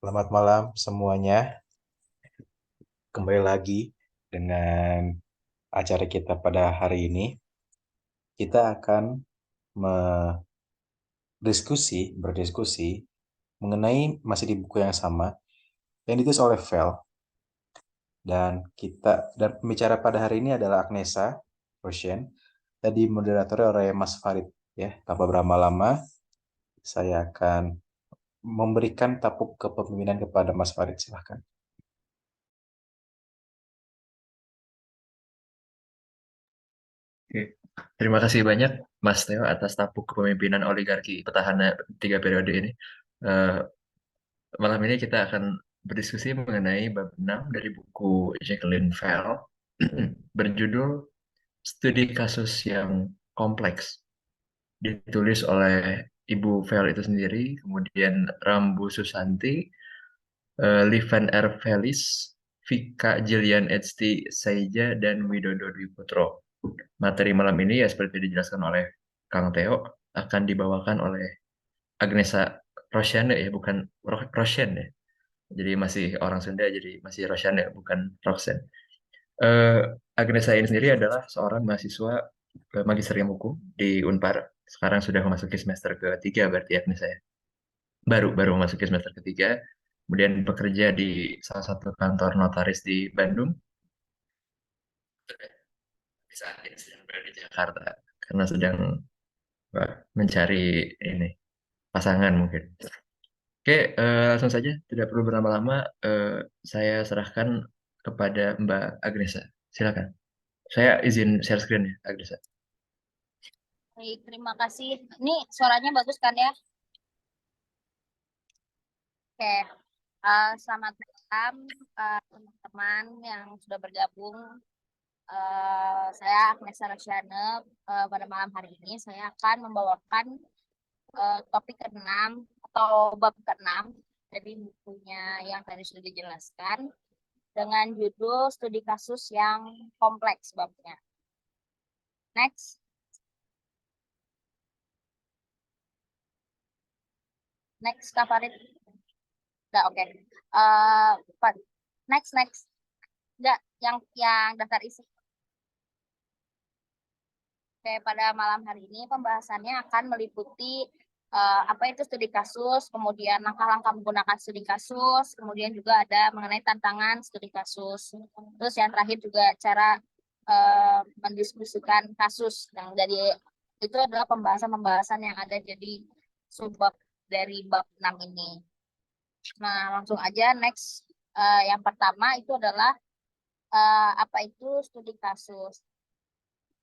Selamat malam semuanya. Kembali lagi dengan acara kita pada hari ini. Kita akan berdiskusi mengenai masih di buku yang sama yang ditulis oleh Vel dan pembicara pada hari ini adalah Agnesa Rosien dan dimoderatori oleh Mas Farid ya. Tanpa berlama-lama, saya akan memberikan tapuk kepemimpinan kepada Mas Farid. Silahkan. Oke. Terima kasih banyak Mas Theo atas tampuk kepemimpinan oligarki petahana 3 periode ini. Eh, Malam ini kita akan berdiskusi mengenai bab 6 dari buku Jacqueline Fell berjudul Studi Kasus yang Kompleks. Ditulis oleh Ibu Fell itu sendiri, kemudian Rambu Susanti, Livan R. Felis, Vika Jilian HT Saija, dan Widodo Dwi Putro. Materi malam ini ya seperti dijelaskan oleh Kang Theo akan dibawakan oleh Agnesa Rosyane ya, bukan Rosyen ya. Jadi masih orang Sunda, jadi masih Rosyane bukan Roxen. Eh, Agnesa ini sendiri adalah seorang mahasiswa magister ilmu hukum di Unpar. Sekarang sudah memasuki semester ketiga berarti Agnesa ya. Baru memasuki semester ketiga. Kemudian bekerja di salah satu kantor notaris di Bandung. Saat ini sedang berada di Jakarta karena sedang mencari ini pasangan mungkin. Oke, langsung saja, tidak perlu berlama-lama. eh, saya serahkan kepada Mbak Agnesa. Silakan. Saya izin share screen ya, Agnesa. Baik, terima kasih. Ini suaranya bagus kan ya? Oke, selamat malam teman-teman yang sudah bergabung. Saya Agnes Rasyane. Pada malam hari ini saya akan membawakan topik ke-6 atau bab ke-6 dari bukunya yang tadi sudah dijelaskan dengan judul Studi Kasus yang Kompleks babnya. Next. Next, Kak Farid. Nggak, oke. Next. Nggak, yang daftar isi. Oke, pada malam hari ini pembahasannya akan meliputi apa itu studi kasus, kemudian langkah-langkah menggunakan studi kasus, kemudian juga ada mengenai tantangan studi kasus. Terus yang terakhir juga cara mendiskusikan kasus yang dari itu adalah pembahasan-pembahasan yang ada jadi subbab dari bab 6 ini. Nah, langsung aja next. Yang pertama itu adalah apa itu studi kasus.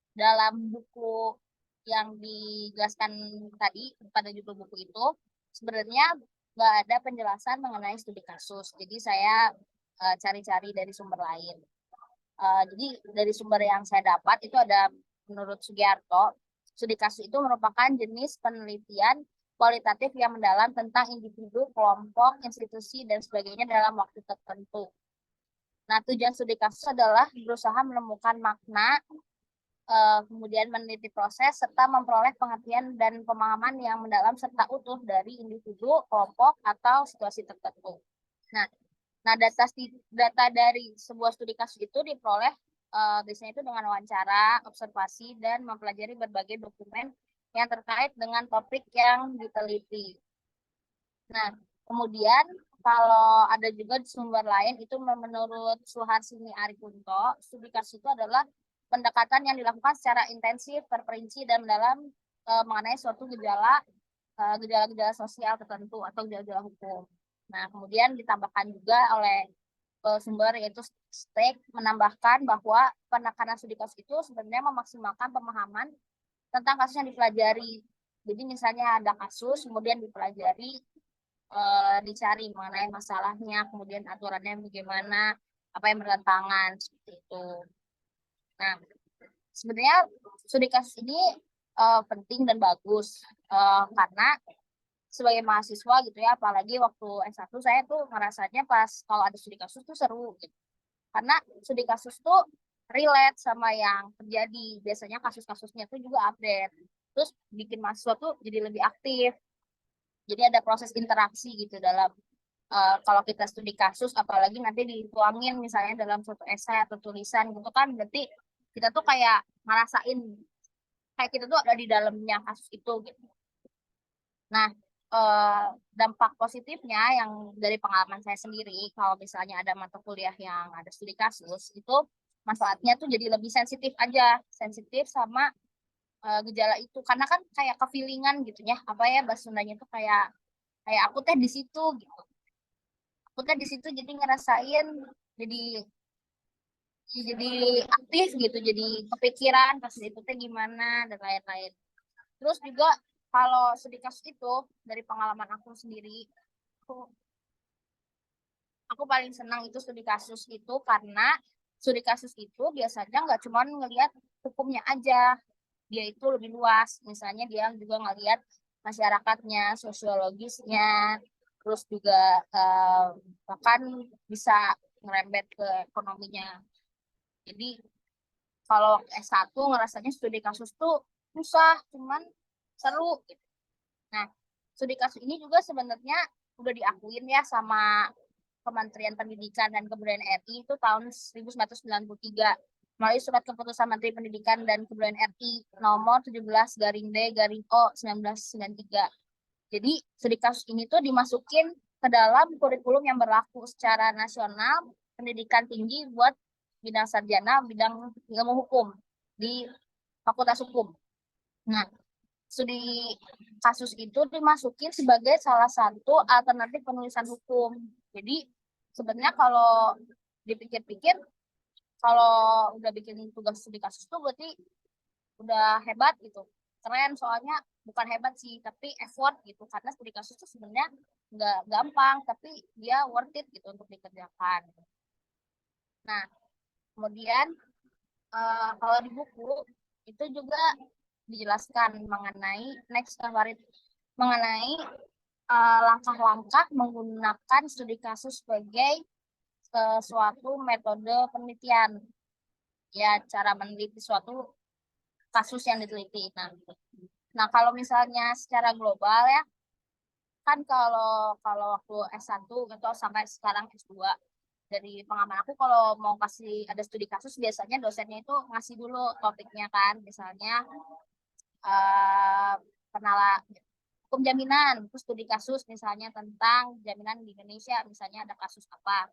Dalam buku yang dijelaskan tadi pada judul buku itu sebenarnya nggak ada penjelasan mengenai studi kasus. Jadi saya cari-cari dari sumber lain. Jadi dari sumber yang saya dapat itu ada menurut Sugiarto, studi kasus itu merupakan jenis penelitian kualitatif yang mendalam tentang individu, kelompok, institusi, dan sebagainya dalam waktu tertentu. Nah, tujuan studi kasus adalah berusaha menemukan makna, kemudian meneliti proses, serta memperoleh pengertian dan pemahaman yang mendalam serta utuh dari individu, kelompok, atau situasi tertentu. Nah, data dari sebuah studi kasus itu diperoleh biasanya itu dengan wawancara, observasi, dan mempelajari berbagai dokumen yang terkait dengan topik yang diteliti. Nah, kemudian kalau ada juga di sumber lain itu menurut Suharsini Arikunto, studi kasus itu adalah pendekatan yang dilakukan secara intensif, terperinci dan mendalam mengenai suatu gejala-gejala sosial tertentu atau gejala-gejala hukum. Nah, kemudian ditambahkan juga oleh sumber yaitu Steak menambahkan bahwa penekanan studi kasus itu sebenarnya memaksimalkan pemahaman tentang kasus yang dipelajari. Jadi misalnya ada kasus, kemudian dipelajari, dicari mengenai masalahnya, kemudian aturannya bagaimana, apa yang bertentangan, seperti itu. Nah, sebenarnya studi kasus ini penting dan bagus karena sebagai mahasiswa gitu ya, apalagi waktu S1 saya tuh ngerasanya pas kalau ada studi kasus tuh seru gitu. Karena studi kasus tuh relate sama yang terjadi. Biasanya kasus-kasusnya tuh juga update. Terus bikin mahasiswa tuh jadi lebih aktif. Jadi ada proses interaksi gitu dalam kalau kita studi kasus, apalagi nanti dituangin misalnya dalam suatu esai atau tulisan gitu kan, berarti kita tuh kayak ngerasain kayak kita tuh ada di dalamnya kasus itu gitu. Nah, dampak positifnya yang dari pengalaman saya sendiri, kalau misalnya ada mata kuliah yang ada studi kasus, itu manfaatnya tuh jadi lebih sensitif aja, sensitif sama gejala itu, karena kan kayak kefilingan gitu ya, apa ya bahasa Sundanya itu kayak kayak aku teh di situ gitu, aku teh di situ jadi ngerasain, jadi jadi aktif gitu, jadi kepikiran kasus itu teh gimana dan lain-lain. Terus juga kalau studi kasus itu dari pengalaman aku sendiri, aku, aku paling senang itu studi kasus itu karena studi kasus itu biasanya nggak cuma ngelihat hukumnya aja, dia itu lebih luas. Misalnya dia juga ngelihat masyarakatnya, sosiologisnya, terus juga bahkan bisa ngerembet ke ekonominya. Jadi kalau S1 ngerasanya studi kasus tuh susah, cuman seru. Nah, studi kasus ini juga sebenarnya udah diakuin ya sama Kementerian Pendidikan dan Kebudayaan RI itu tahun 1993 melalui surat keputusan Menteri Pendidikan dan Kebudayaan RI nomor 17/D/O 1993. Jadi studi kasus ini tuh dimasukin ke dalam kurikulum yang berlaku secara nasional pendidikan tinggi buat bidang sarjana, bidang ilmu hukum di Fakultas Hukum. Nah, studi kasus itu dimasukin sebagai salah satu alternatif penulisan hukum. Jadi sebenarnya kalau dipikir-pikir, kalau udah bikin tugas studi kasus tuh berarti udah hebat gitu. Keren, soalnya bukan hebat sih, tapi effort gitu. Karena studi kasus tuh sebenarnya nggak gampang, tapi dia worth it gitu untuk dikerjakan. Nah, kemudian kalau di buku itu juga dijelaskan mengenai next Farid, mengenai langkah-langkah menggunakan studi kasus sebagai suatu metode penelitian, ya cara meneliti suatu kasus yang diteliti. Nah, kalau misalnya secara global ya, kan kalau kalau waktu S1 atau sampai sekarang S2, dari pengalaman aku kalau mau kasih ada studi kasus biasanya dosennya itu ngasih dulu topiknya kan, misalnya eh penala hukum jaminan, terus studi kasus misalnya tentang jaminan di Indonesia, misalnya ada kasus apa.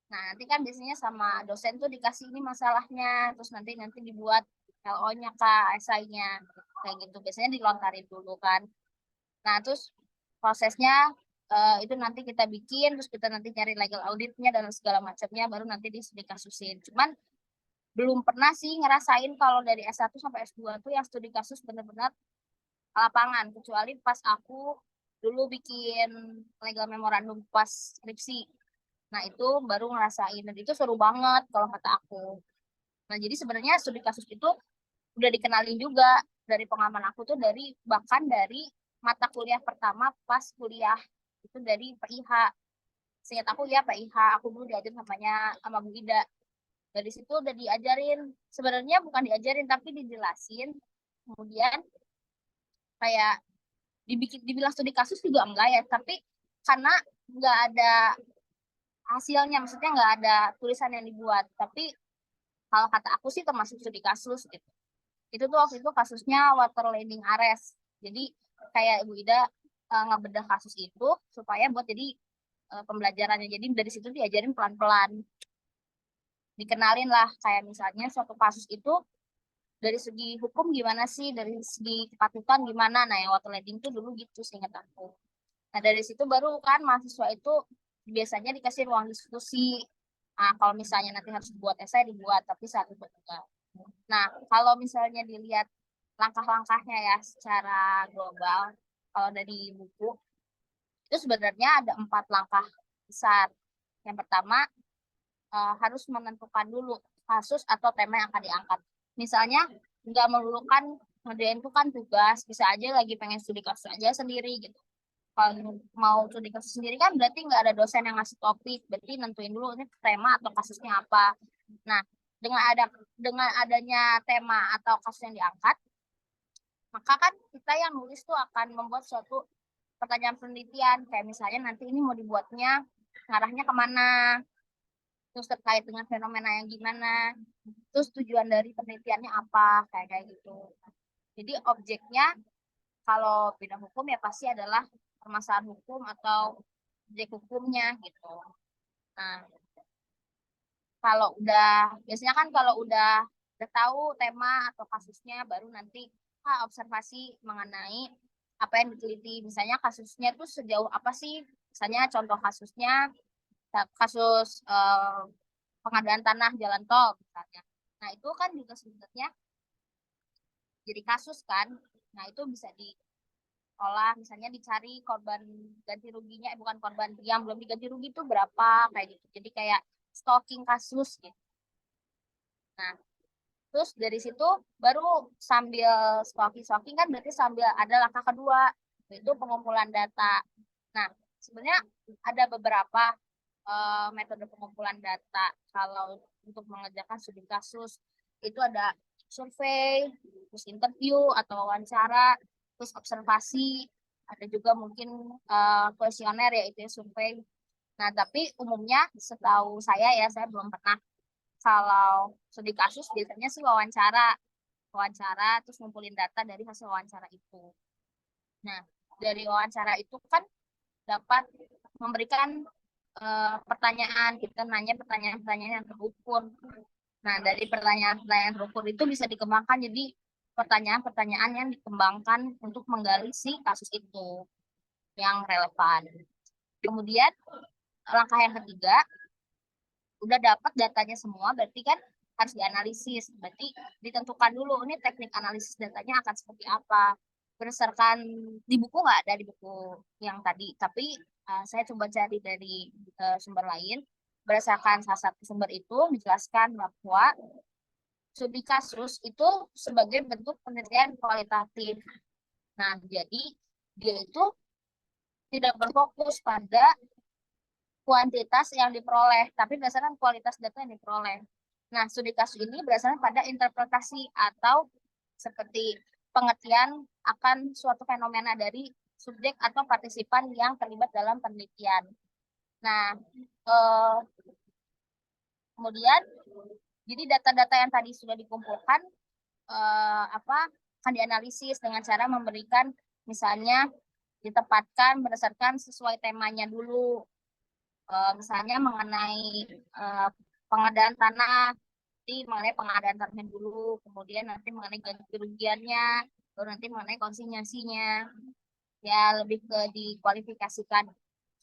Nah, nanti kan biasanya sama dosen tuh dikasih ini masalahnya, terus nanti nanti dibuat LO-nya kak, esainya, kayak gitu. Biasanya dilontarin dulu kan. Nah, terus prosesnya itu nanti kita bikin, terus kita nanti cari legal auditnya dan segala macamnya, baru nanti dikasusin. Cuman belum pernah sih ngerasain kalau dari S1 sampai S2 tuh yang studi kasus benar-benar lapangan, kecuali pas aku dulu bikin legal memorandum pas skripsi. Nah, itu baru ngerasain dan itu seru banget kalau kata aku. Nah, jadi sebenarnya studi kasus itu udah dikenalin juga dari pengalaman aku tuh, dari bahkan dari mata kuliah pertama pas kuliah itu dari PIH. Seingat aku ya PIH, aku dulu diajarin sama Bu Ida. Dari situ udah diajarin, sebenarnya bukan diajarin tapi dijelasin. Kemudian kayak dibilang studi kasus juga enggak ya, tapi karena nggak ada hasilnya, maksudnya nggak ada tulisan yang dibuat, tapi kalau kata aku sih termasuk studi kasus gitu. Itu tuh waktu itu kasusnya water landing arrest. Jadi kayak Ibu Ida ngebedah kasus itu supaya buat jadi pembelajarannya. Jadi dari situ diajarin pelan-pelan, dikenalin lah kayak misalnya suatu kasus itu dari segi hukum gimana sih, dari segi kepatutan gimana. Nah, yang water landing tuh dulu gitu seingat aku. Nah, dari situ baru kan mahasiswa itu biasanya dikasih ruang diskusi. Nah, kalau misalnya nanti harus buat esai dibuat, tapi saat itu enggak. Nah, kalau misalnya dilihat langkah-langkahnya ya secara global, kalau dari buku, itu sebenarnya ada 4 langkah besar. Yang pertama, harus menentukan dulu kasus atau tema yang akan diangkat. Misalnya, nggak melulu kan ngerjain itu kan tugas, bisa aja lagi pengen studi kasus aja sendiri gitu. Kalau mau studi kasus sendiri kan berarti nggak ada dosen yang ngasih topik, berarti nentuin dulu ini tema atau kasusnya apa. Nah, dengan adanya tema atau kasus yang diangkat, maka kan kita yang nulis tuh akan membuat suatu pertanyaan penelitian, kayak misalnya nanti ini mau dibuatnya ngarahnya kemana, terus terkait dengan fenomena yang gimana, terus tujuan dari penelitiannya apa, kayak kayak gitu. Jadi objeknya kalau bidang hukum ya pasti adalah permasalahan hukum atau objek hukumnya gitu. Nah, kalau biasanya kan kalau udah tahu tema atau kasusnya, baru nanti observasi mengenai apa yang diteliti. Misalnya kasusnya tuh sejauh apa sih? Misalnya contoh kasusnya kasus pengadaan tanah jalan tol misalnya. Nah, itu kan juga sebenarnya jadi kasus kan. Nah, itu bisa diolah, misalnya dicari korban ganti ruginya, bukan korban yang belum diganti rugi itu berapa, kayak gitu. Jadi kayak stalking kasus gitu. Nah, terus dari situ baru sambil stalking kan berarti sambil ada langkah kedua, yaitu pengumpulan data. Nah, sebenarnya ada beberapa metode pengumpulan data. Kalau untuk mengerjakan studi kasus itu ada survei, terus interview atau wawancara, terus observasi, ada juga mungkin kuesioner yaitu survei. Nah, tapi umumnya setahu saya belum pernah. Kalau studi kasus biasanya sih wawancara terus ngumpulin data dari hasil wawancara itu. Nah, dari wawancara itu kan dapat memberikan pertanyaan, kita nanya pertanyaan-pertanyaan yang terukur. Nah, dari pertanyaan-pertanyaan terukur itu bisa dikembangkan jadi pertanyaan-pertanyaan yang dikembangkan untuk menggali si kasus itu yang relevan. Kemudian langkah yang ketiga, udah dapat datanya semua, berarti kan harus dianalisis. Berarti ditentukan dulu ini teknik analisis datanya akan seperti apa. Berdasarkan di buku nggak ada di buku yang tadi, tapi saya coba cari dari sumber lain. Berdasarkan salah satu sumber itu menjelaskan bahwa studi kasus itu sebagai bentuk penelitian kualitatif. Nah, jadi dia itu tidak berfokus pada kuantitas yang diperoleh, tapi berdasarkan kualitas data yang diperoleh. Nah, studi kasus ini berdasarkan pada interpretasi atau seperti pengertian akan suatu fenomena dari subjek atau partisipan yang terlibat dalam penelitian. Nah, kemudian jadi data-data yang tadi sudah dikumpulkan akan dianalisis dengan cara memberikan misalnya ditempatkan berdasarkan sesuai temanya dulu. Misalnya mengenai pengadaan tanah, nanti mengenai pengadaan tanahnya dulu, kemudian nanti mengenai ganti kerugiannya, baru nanti mengenai konsinyasinya. Ya lebih ke dikualifikasikan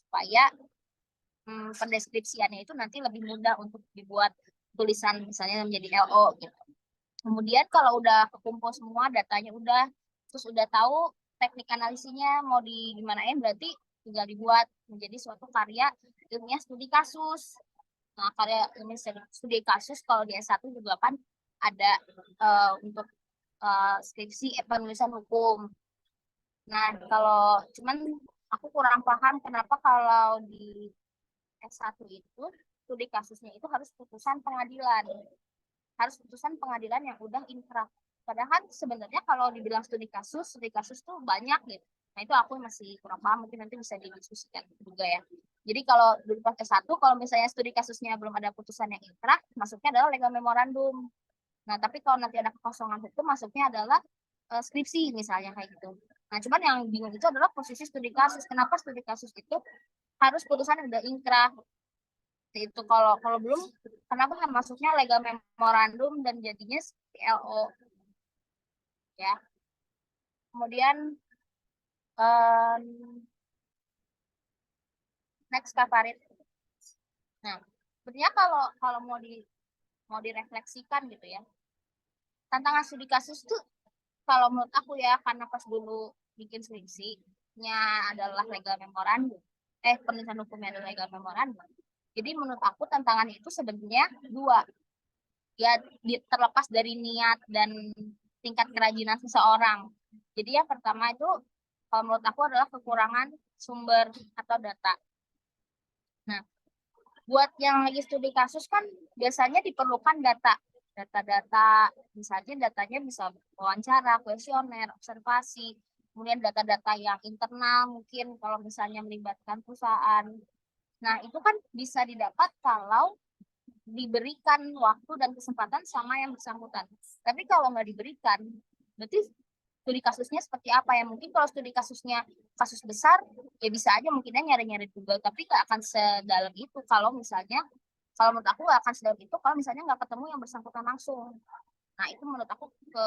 supaya pendeskripsiannya itu nanti lebih mudah untuk dibuat tulisan misalnya menjadi LO gitu. Kemudian kalau udah kekumpul semua datanya terus udah tahu teknik analisinya mau gimanain, berarti tinggal dibuat menjadi suatu karya ilmiah studi kasus. Nah, karya ilmiah studi kasus kalau di S1 juga kan ada untuk skripsi penulisan hukum. Nah, kalau cuman aku kurang paham kenapa kalau di S1 itu studi kasusnya itu harus putusan pengadilan. Harus putusan pengadilan yang udah inkrah. Padahal sebenarnya kalau dibilang studi kasus tuh banyak gitu. Nah, itu aku masih kurang paham, mungkin nanti bisa didiskusikan juga ya. Jadi kalau di proses satu, kalau misalnya studi kasusnya belum ada putusan yang inkrah, masuknya adalah legal memorandum. Nah, tapi kalau nanti ada kekosongan hukum, masuknya adalah skripsi misalnya kayak gitu. Nah, cuman yang bingung itu adalah posisi studi kasus. Kenapa studi kasus itu harus putusan yang udah inkrah? Itu kalau kalau belum, kenapa kan masuknya legal memorandum dan jadinya LO ya. Kemudian next Kak Farid. Nah, sebenarnya kalau kalau mau direfleksikan gitu ya, tantangan studi kasus tuh kalau menurut aku ya, karena pas dulu bikin skripsinya adalah legal memorandum, penulisan hukumnya adalah legal memorandum. Jadi menurut aku tantangannya itu sebenarnya dua, ya terlepas dari niat dan tingkat kerajinan seseorang. Jadi yang pertama itu kalau menurut aku adalah kekurangan sumber atau data. Nah, buat yang lagi studi kasus kan biasanya diperlukan data-data, misalnya datanya bisa wawancara, kuesioner, observasi, kemudian data-data yang internal mungkin kalau misalnya melibatkan perusahaan. Nah, itu kan bisa didapat kalau diberikan waktu dan kesempatan sama yang bersangkutan. Tapi kalau nggak diberikan, berarti studi kasusnya seperti apa ya? Mungkin kalau studi kasusnya kasus besar, ya bisa aja mungkinnya nyari-nyari Google, tapi nggak akan sedalam itu kalau misalnya, kalau menurut aku nggak akan sedalam itu kalau misalnya nggak ketemu yang bersangkutan langsung. Nah, itu menurut aku ke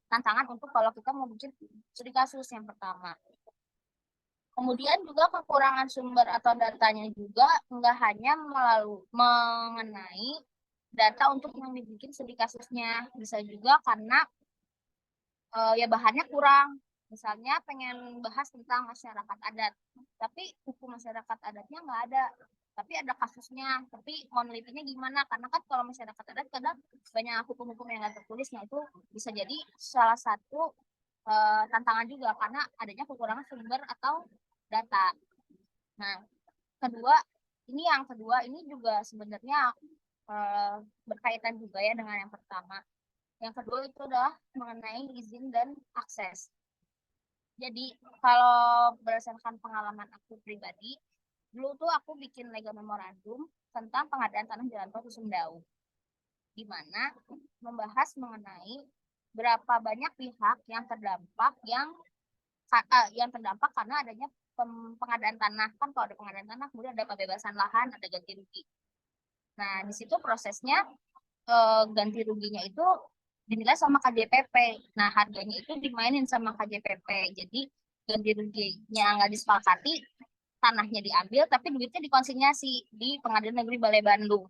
tantangan untuk kalau kita mau bikin studi kasus yang pertama. Kemudian juga kekurangan sumber atau datanya juga nggak hanya mengenai data untuk yang dibikin studi kasusnya, bisa juga karena ya bahannya kurang. Misalnya pengen bahas tentang masyarakat adat, tapi hukum masyarakat adatnya nggak ada. Tapi ada kasusnya, tapi mau nelitinya gimana? Karena kan kalau masyarakat adat kadang banyak hukum-hukum yang nggak tertulis, nah itu bisa jadi salah satu tantangan juga karena adanya kekurangan sumber atau data. Nah, kedua, yang kedua ini juga sebenarnya berkaitan juga ya dengan yang pertama. Yang kedua itu adalah mengenai izin dan akses. Jadi kalau berdasarkan pengalaman aku pribadi, dulu tuh aku bikin legal memorandum tentang pengadaan tanah jalan tol Sumedau, di mana membahas mengenai berapa banyak pihak yang terdampak yang terdampak karena adanya pengadaan tanah. Kan kalau ada pengadaan tanah kemudian ada pembebasan lahan, ada ganti rugi. Nah, di situ prosesnya ganti ruginya itu dinilai sama KJPP. Nah, harganya itu dimainin sama KJPP. Jadi ganti ruginya nggak disepakati, tanahnya diambil, tapi duitnya dikonsinyasi di Pengadilan Negeri Balai Bandung.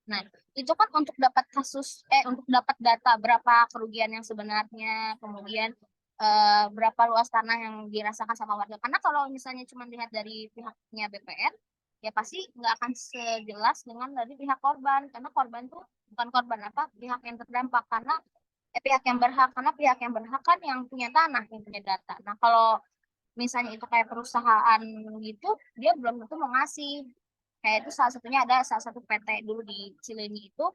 Nah, itu kan untuk dapat data berapa kerugian yang sebenarnya, kemudian berapa luas tanah yang dirasakan sama warga. Karena kalau misalnya cuma lihat dari pihaknya BPN, ya pasti nggak akan sejelas dengan dari pihak korban. Karena korban tuh bukan korban apa, pihak yang terdampak. Karena pihak yang berhak kan yang punya tanah, yang punya data. Nah, kalau misalnya itu kayak perusahaan gitu, dia belum tentu mau ngasih. Kayak itu salah satunya ada salah satu PT dulu di Cileunyi itu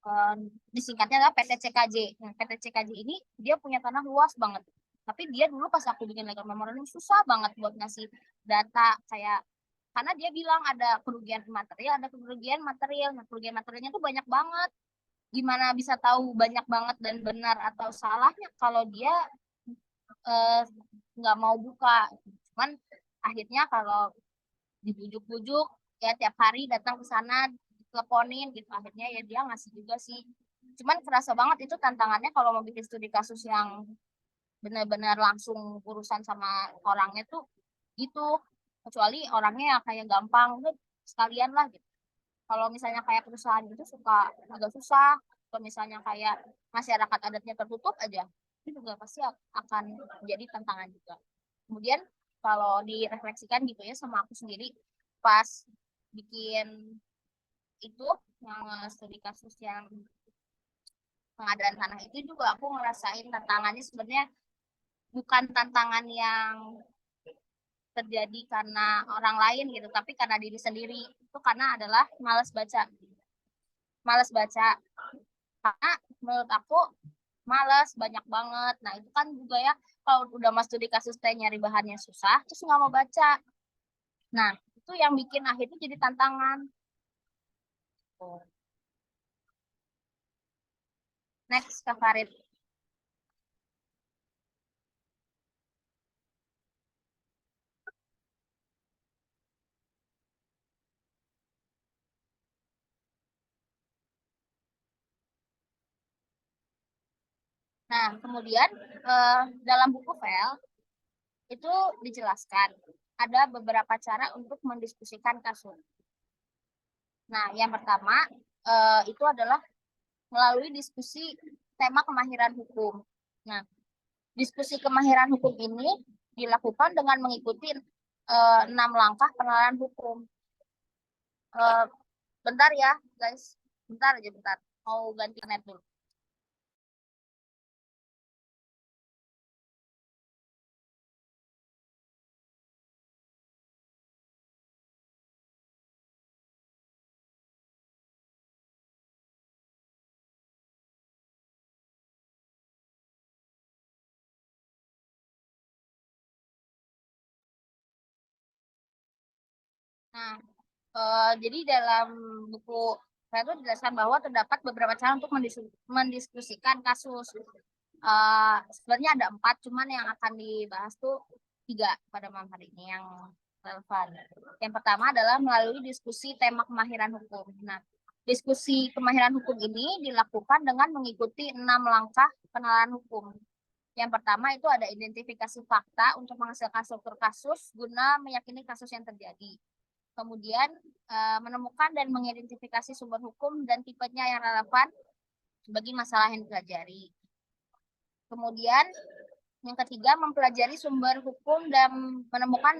eh, disingkatnya adalah PT CKJ. Nah, PT CKJ ini dia punya tanah luas banget. Tapi dia dulu pas aku bikin legal memorandum susah banget buat ngasih data kayak karena dia bilang ada kerugian material, ada kerugian material. Nah, kerugian materialnya tuh banyak banget. Gimana bisa tahu banyak banget dan benar atau salahnya kalau dia eh, nggak mau buka. Cuman akhirnya kalau dibujuk-bujuk ya tiap hari datang ke sana diteleponin gitu akhirnya ya dia ngasih juga sih, cuman kerasa banget itu tantangannya kalau mau bikin studi kasus yang benar-benar langsung urusan sama orangnya tuh gitu, kecuali orangnya yang kayak gampang udah sekalian lah gitu. Kalau misalnya kayak perusahaan itu suka agak susah, kalau misalnya kayak masyarakat adatnya tertutup aja itu juga pasti akan jadi tantangan juga. Kemudian kalau direfleksikan gitu ya sama aku sendiri pas bikin itu yang studi kasus yang pengadaan tanah itu juga aku ngerasain tantangannya sebenarnya bukan tantangan yang terjadi karena orang lain gitu, tapi karena diri sendiri. Itu karena adalah malas baca. Malas baca. Karena menurut aku malas banyak banget. Nah, itu kan juga ya kalau udah mas studi kasus teh nyari bahannya susah, terus nggak mau baca. Nah, itu yang bikin akhirnya jadi tantangan. Next, Kak Farid. Nah, kemudian dalam buku file itu dijelaskan ada beberapa cara untuk mendiskusikan kasus. Nah, yang pertama itu adalah melalui diskusi tema kemahiran hukum. Nah, diskusi kemahiran hukum ini dilakukan dengan mengikuti 6 langkah pengenalan hukum. Eh, bentar ya, guys. Bentar aja, bentar. Mau ganti net dulu. Nah, jadi dalam buku saya itu dijelaskan bahwa terdapat beberapa cara untuk mendiskusikan kasus. Sebenarnya ada 4, cuman yang akan dibahas tuh 3 pada malam hari ini yang relevan. Yang pertama adalah melalui diskusi tema kemahiran hukum. Nah, diskusi kemahiran hukum ini dilakukan dengan mengikuti 6 langkah pengenalan hukum. Yang pertama itu ada identifikasi fakta untuk menghasilkan struktur kasus guna meyakini kasus yang terjadi. Kemudian menemukan dan mengidentifikasi sumber hukum dan tipenya yang relevan bagi masalah yang dipelajari. Kemudian yang ketiga mempelajari sumber hukum dan menemukan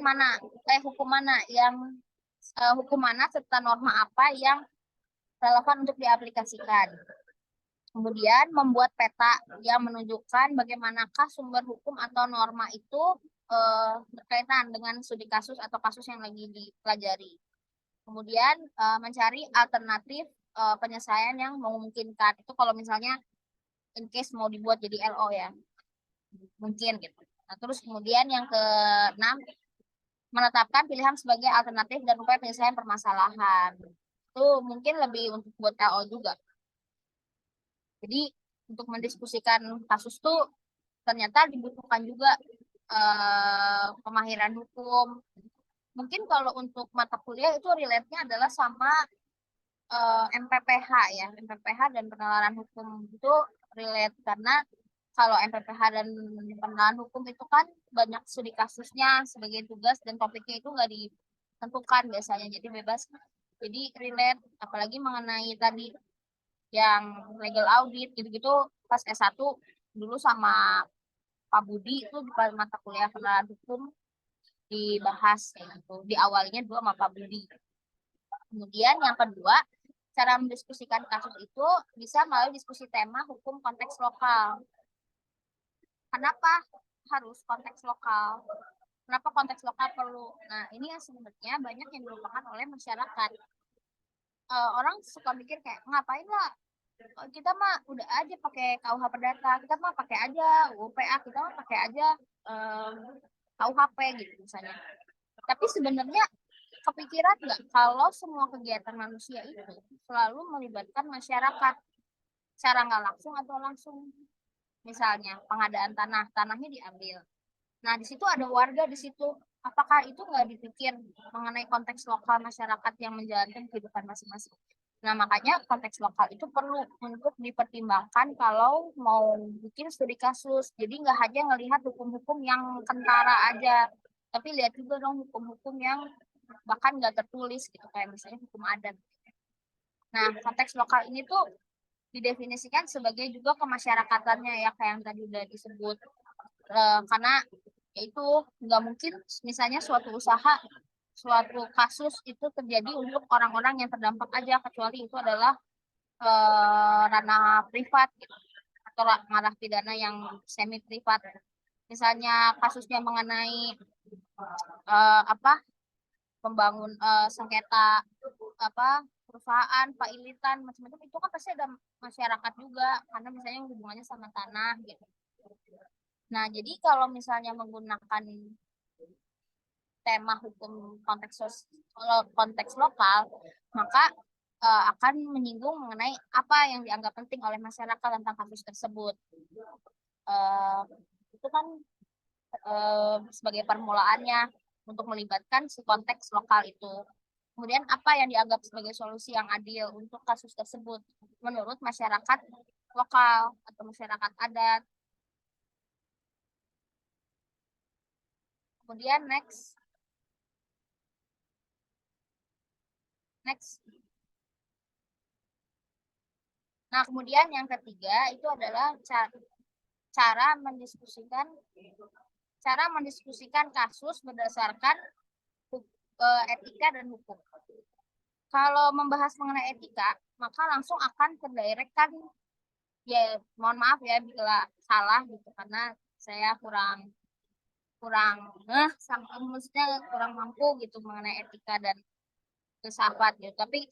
hukum mana serta norma apa yang relevan untuk diaplikasikan. Kemudian membuat peta yang menunjukkan bagaimanakah sumber hukum atau norma itu berkaitan dengan studi kasus atau kasus yang lagi dipelajari. Kemudian mencari alternatif penyelesaian yang memungkinkan. Itu kalau misalnya in case mau dibuat jadi LO ya, mungkin gitu. Nah, terus kemudian yang ke-6 menetapkan pilihan sebagai alternatif dan upaya penyelesaian permasalahan. Itu mungkin lebih untuk buat LO juga. Jadi untuk mendiskusikan kasus tuh ternyata dibutuhkan juga pemahiran hukum. Mungkin kalau untuk mata kuliah itu relate-nya adalah sama MPPH ya. MPPH dan penalaran hukum itu relate karena kalau MPPH dan penalaran hukum itu kan banyak studi kasusnya sebagai tugas dan topiknya itu nggak ditentukan biasanya, jadi bebas. Jadi relate, apalagi mengenai tadi yang legal audit gitu-gitu pas S1 dulu sama Pak Budi itu di mata kuliah penalaran hukum dibahas gitu. Di awalnya dulu sama Pak Budi. Kemudian yang kedua, cara mendiskusikan kasus itu bisa melalui diskusi tema hukum konteks lokal. Kenapa harus konteks lokal? Kenapa konteks lokal perlu? Nah, ini yang sebenarnya banyak yang dilupakan oleh masyarakat. Orang suka mikir kayak, ngapain lah, kita mah udah aja pakai KUH Perdata, kita mah pakai aja UPA, kita mah pakai aja KUHP gitu misalnya. Tapi sebenarnya kepikiran nggak kalau semua kegiatan manusia itu selalu melibatkan masyarakat secara nggak langsung atau langsung. Misalnya pengadaan tanahnya diambil. Nah di situ ada warga di situ. Apakah itu nggak dipikir mengenai konteks lokal masyarakat yang menjalankan kehidupan masing-masing? Nah makanya konteks lokal itu perlu untuk dipertimbangkan kalau mau bikin studi kasus. Jadi nggak hanya ngelihat hukum-hukum yang kentara aja, tapi lihat juga dong hukum-hukum yang bahkan nggak tertulis gitu, kayak misalnya hukum adat. Nah, konteks lokal ini tuh didefinisikan sebagai juga kemasyarakatannya ya, kayak yang tadi udah disebut. Karena itu nggak mungkin misalnya suatu usaha, suatu kasus itu terjadi untuk orang-orang yang terdampak aja, kecuali itu adalah ranah privat gitu, atau ranah pidana yang semi privat. Misalnya kasusnya mengenai sengketa perusahaan, pailitan, macam-macam, itu kan pasti ada masyarakat juga karena misalnya hubungannya sama tanah gitu. Nah, jadi kalau misalnya menggunakan tema hukum konteks lokal, maka akan menyinggung mengenai apa yang dianggap penting oleh masyarakat tentang kasus tersebut. Itu kan sebagai permulaannya untuk melibatkan si konteks lokal itu. Kemudian apa yang dianggap sebagai solusi yang adil untuk kasus tersebut menurut masyarakat lokal atau masyarakat adat. Kemudian next. Nah, kemudian yang ketiga itu adalah cara mendiskusikan kasus berdasarkan etika dan hukum. Kalau membahas mengenai etika, maka langsung akan terdirect kan, ya mohon maaf ya bila salah gitu, karena saya kurang maksudnya kurang mampu gitu mengenai etika dan filsafat gitu. Tapi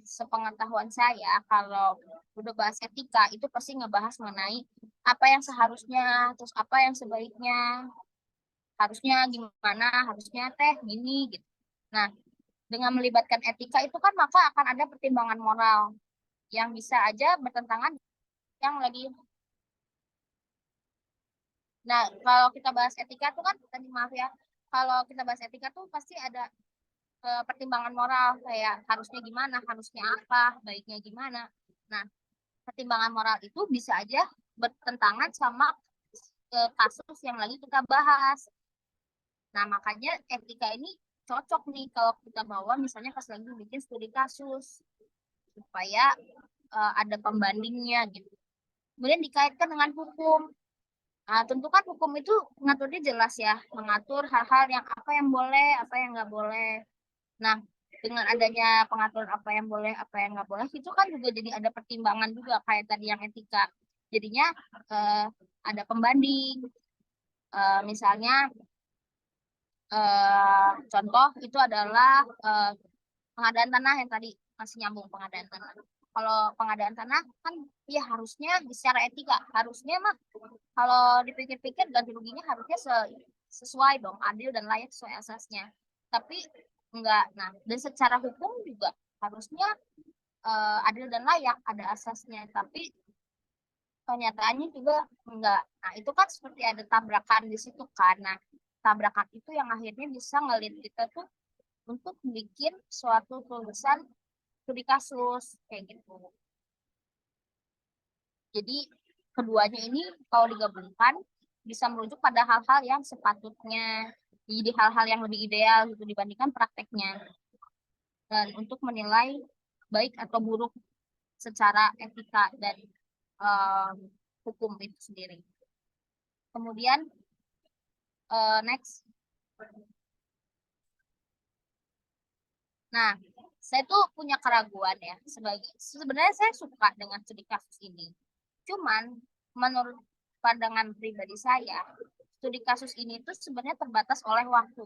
sepengetahuan saya, kalau udah bahas etika itu pasti ngebahas mengenai apa yang seharusnya, terus apa yang sebaiknya, harusnya gimana, harusnya gini gitu. Nah, dengan melibatkan etika itu kan maka akan ada pertimbangan moral yang bisa aja bertentangan yang lagi. Nah, kalau kita bahas etika tuh kan tadi maaf ya, kalau kita bahas etika tuh pasti ada pertimbangan moral kayak harusnya gimana, harusnya apa, baiknya gimana. Nah, pertimbangan moral itu bisa aja bertentangan sama kasus yang lagi kita bahas. Nah, makanya etika ini cocok nih kalau kita bawa misalnya pas lagi bikin studi kasus supaya ada pembandingnya gitu. Kemudian dikaitkan dengan hukum. Nah, tentu kan hukum itu mengaturnya jelas ya, mengatur hal-hal yang apa yang boleh, apa yang nggak boleh. Nah, dengan adanya pengaturan apa yang boleh, apa yang nggak boleh, itu kan juga jadi ada pertimbangan juga kayak tadi yang etika. Jadinya ada pembanding. Misalnya contoh itu adalah pengadaan tanah yang tadi masih nyambung pengadaan tanah. Kalau pengadaan tanah kan ya harusnya secara etika harusnya mah kalau dipikir-pikir ganti ruginya harusnya sesuai dong, adil dan layak sesuai asasnya. Tapi enggak. Nah, dan secara hukum juga harusnya adil dan layak ada asasnya. Tapi kenyataannya juga enggak. Nah, itu kan seperti ada tabrakan di situ kan. Nah, tabrakan itu yang akhirnya bisa ngelit kita tuh untuk bikin suatu tulisan studi kasus kayak gitu. Jadi keduanya ini kalau digabungkan bisa merujuk pada hal-hal yang sepatutnya jadi hal-hal yang lebih ideal gitu dibandingkan prakteknya. Dan untuk menilai baik atau buruk secara etika dan hukum itu sendiri. Kemudian next. Nah, saya tuh punya keraguan ya sebenarnya saya suka dengan studi kasus ini. Cuman menurut pandangan pribadi saya, studi kasus ini tuh sebenarnya terbatas oleh waktu.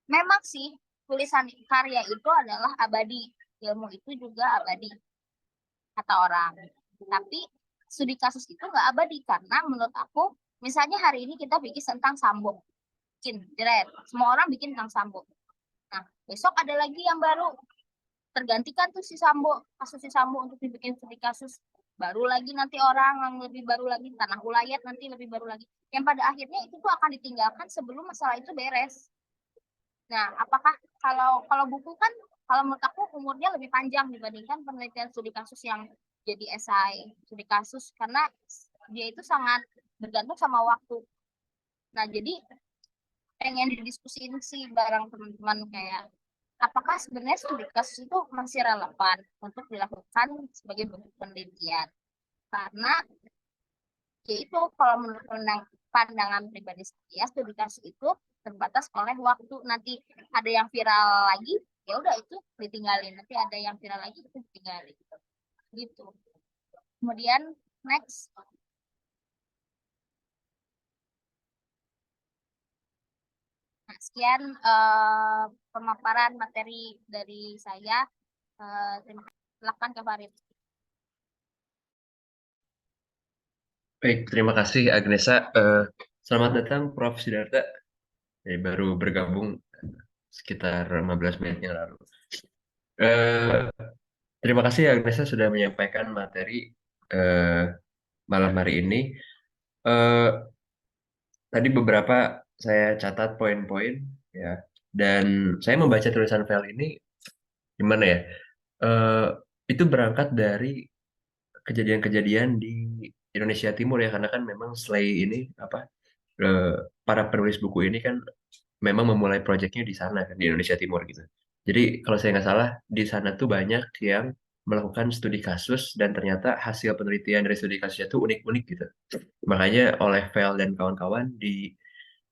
Memang sih tulisan karya itu adalah abadi, ilmu itu juga abadi kata orang. Tapi studi kasus itu nggak abadi karena menurut aku, misalnya hari ini kita bikin tentang Sambo, bikin jeret, semua orang bikin tentang Sambo. Nah, besok ada lagi yang baru, tergantikan tuh si Sambo, kasus si Sambo untuk dibikin studi kasus. Baru lagi nanti orang yang lebih baru lagi, tanah ulayat nanti lebih baru lagi. Yang pada akhirnya itu tuh akan ditinggalkan sebelum masalah itu beres. Nah, apakah kalau buku kan, kalau menurut aku umurnya lebih panjang dibandingkan penelitian studi kasus yang jadi esai studi kasus karena dia itu sangat bergantung sama waktu. Nah, jadi pengen didiskusiin sih bareng teman-teman kayak apakah sebenarnya studi kasus itu masih relevan untuk dilakukan sebagai bentuk penelitian? Karena yaitu kalau menurut pandangan pribadi saya, studi kasus itu terbatas oleh waktu. Nanti ada yang viral lagi, ya udah itu ditinggalin. Nanti ada yang viral lagi itu ditinggalin. Gitu. Kemudian next. Nah, sekian pemaparan materi dari saya. Terima kasih. Silakan ke Farid. Baik, terima kasih Agnesa. Selamat datang Prof. Sidarta. Baru bergabung sekitar 15 menit yang lalu. Terima kasih Agnesa sudah menyampaikan materi malam hari ini. Tadi beberapa saya catat poin-poin ya, dan saya membaca tulisan file ini gimana ya? Eh, itu berangkat dari kejadian-kejadian di Indonesia Timur ya, karena kan memang Slay ini apa eh, para penulis buku ini kan memang memulai proyeknya di sana kan di Indonesia Timur gitu. Jadi kalau saya nggak salah di sana tuh banyak yang melakukan studi kasus dan ternyata hasil penelitian dari studi kasusnya tuh unik-unik gitu. Makanya oleh Vel dan kawan-kawan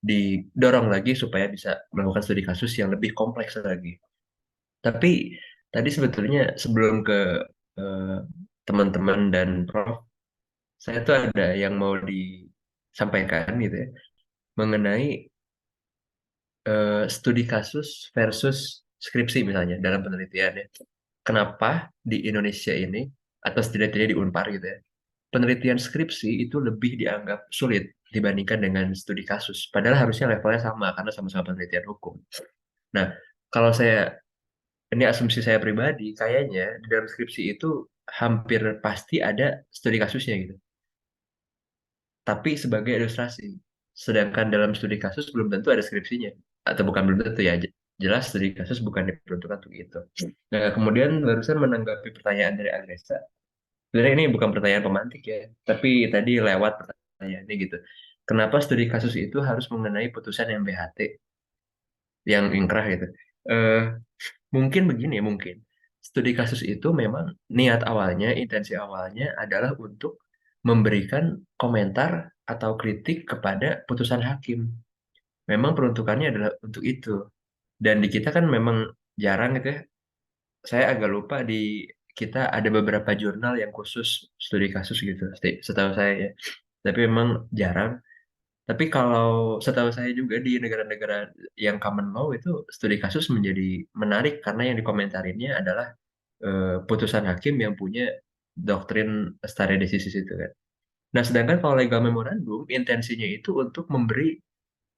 didorong lagi supaya bisa melakukan studi kasus yang lebih kompleks lagi. Tapi tadi sebetulnya sebelum ke eh, teman-teman dan Prof, saya tuh ada yang mau disampaikan gitu ya mengenai studi kasus versus skripsi misalnya dalam penelitiannya. Kenapa di Indonesia ini atau setidaknya di Unpar gitu ya, penelitian skripsi itu lebih dianggap sulit dibandingkan dengan studi kasus. Padahal harusnya levelnya sama karena sama-sama penelitian hukum. Nah, kalau ini asumsi saya pribadi, kayaknya di dalam skripsi itu hampir pasti ada studi kasusnya gitu. Tapi sebagai ilustrasi. Sedangkan dalam studi kasus belum tentu ada skripsinya. Atau bukan belum tentu ya, jelas studi kasus bukan diperuntukkan untuk itu. Nah, kemudian barusan menanggapi pertanyaan dari Agresa, sebenarnya ini bukan pertanyaan pemantik ya, tapi tadi lewat pertanyaannya gitu. Kenapa studi kasus itu harus mengenai putusan yang BHT, yang ingkrah gitu? Eh, Mungkin begini, mungkin. Studi kasus itu memang niat awalnya, intensi awalnya adalah untuk memberikan komentar atau kritik kepada putusan hakim. Memang peruntukannya adalah untuk itu. Dan di kita kan memang jarang gitu ya. Saya agak lupa di kita ada beberapa jurnal yang khusus studi kasus gitu, setahu saya ya. Tapi memang jarang. Tapi kalau setahu saya juga di negara-negara yang common law itu studi kasus menjadi menarik karena yang dikomentarinnya adalah putusan hakim yang punya doktrin stare decisis itu kan. Nah, sedangkan kalau legal memorandum intensinya itu untuk memberi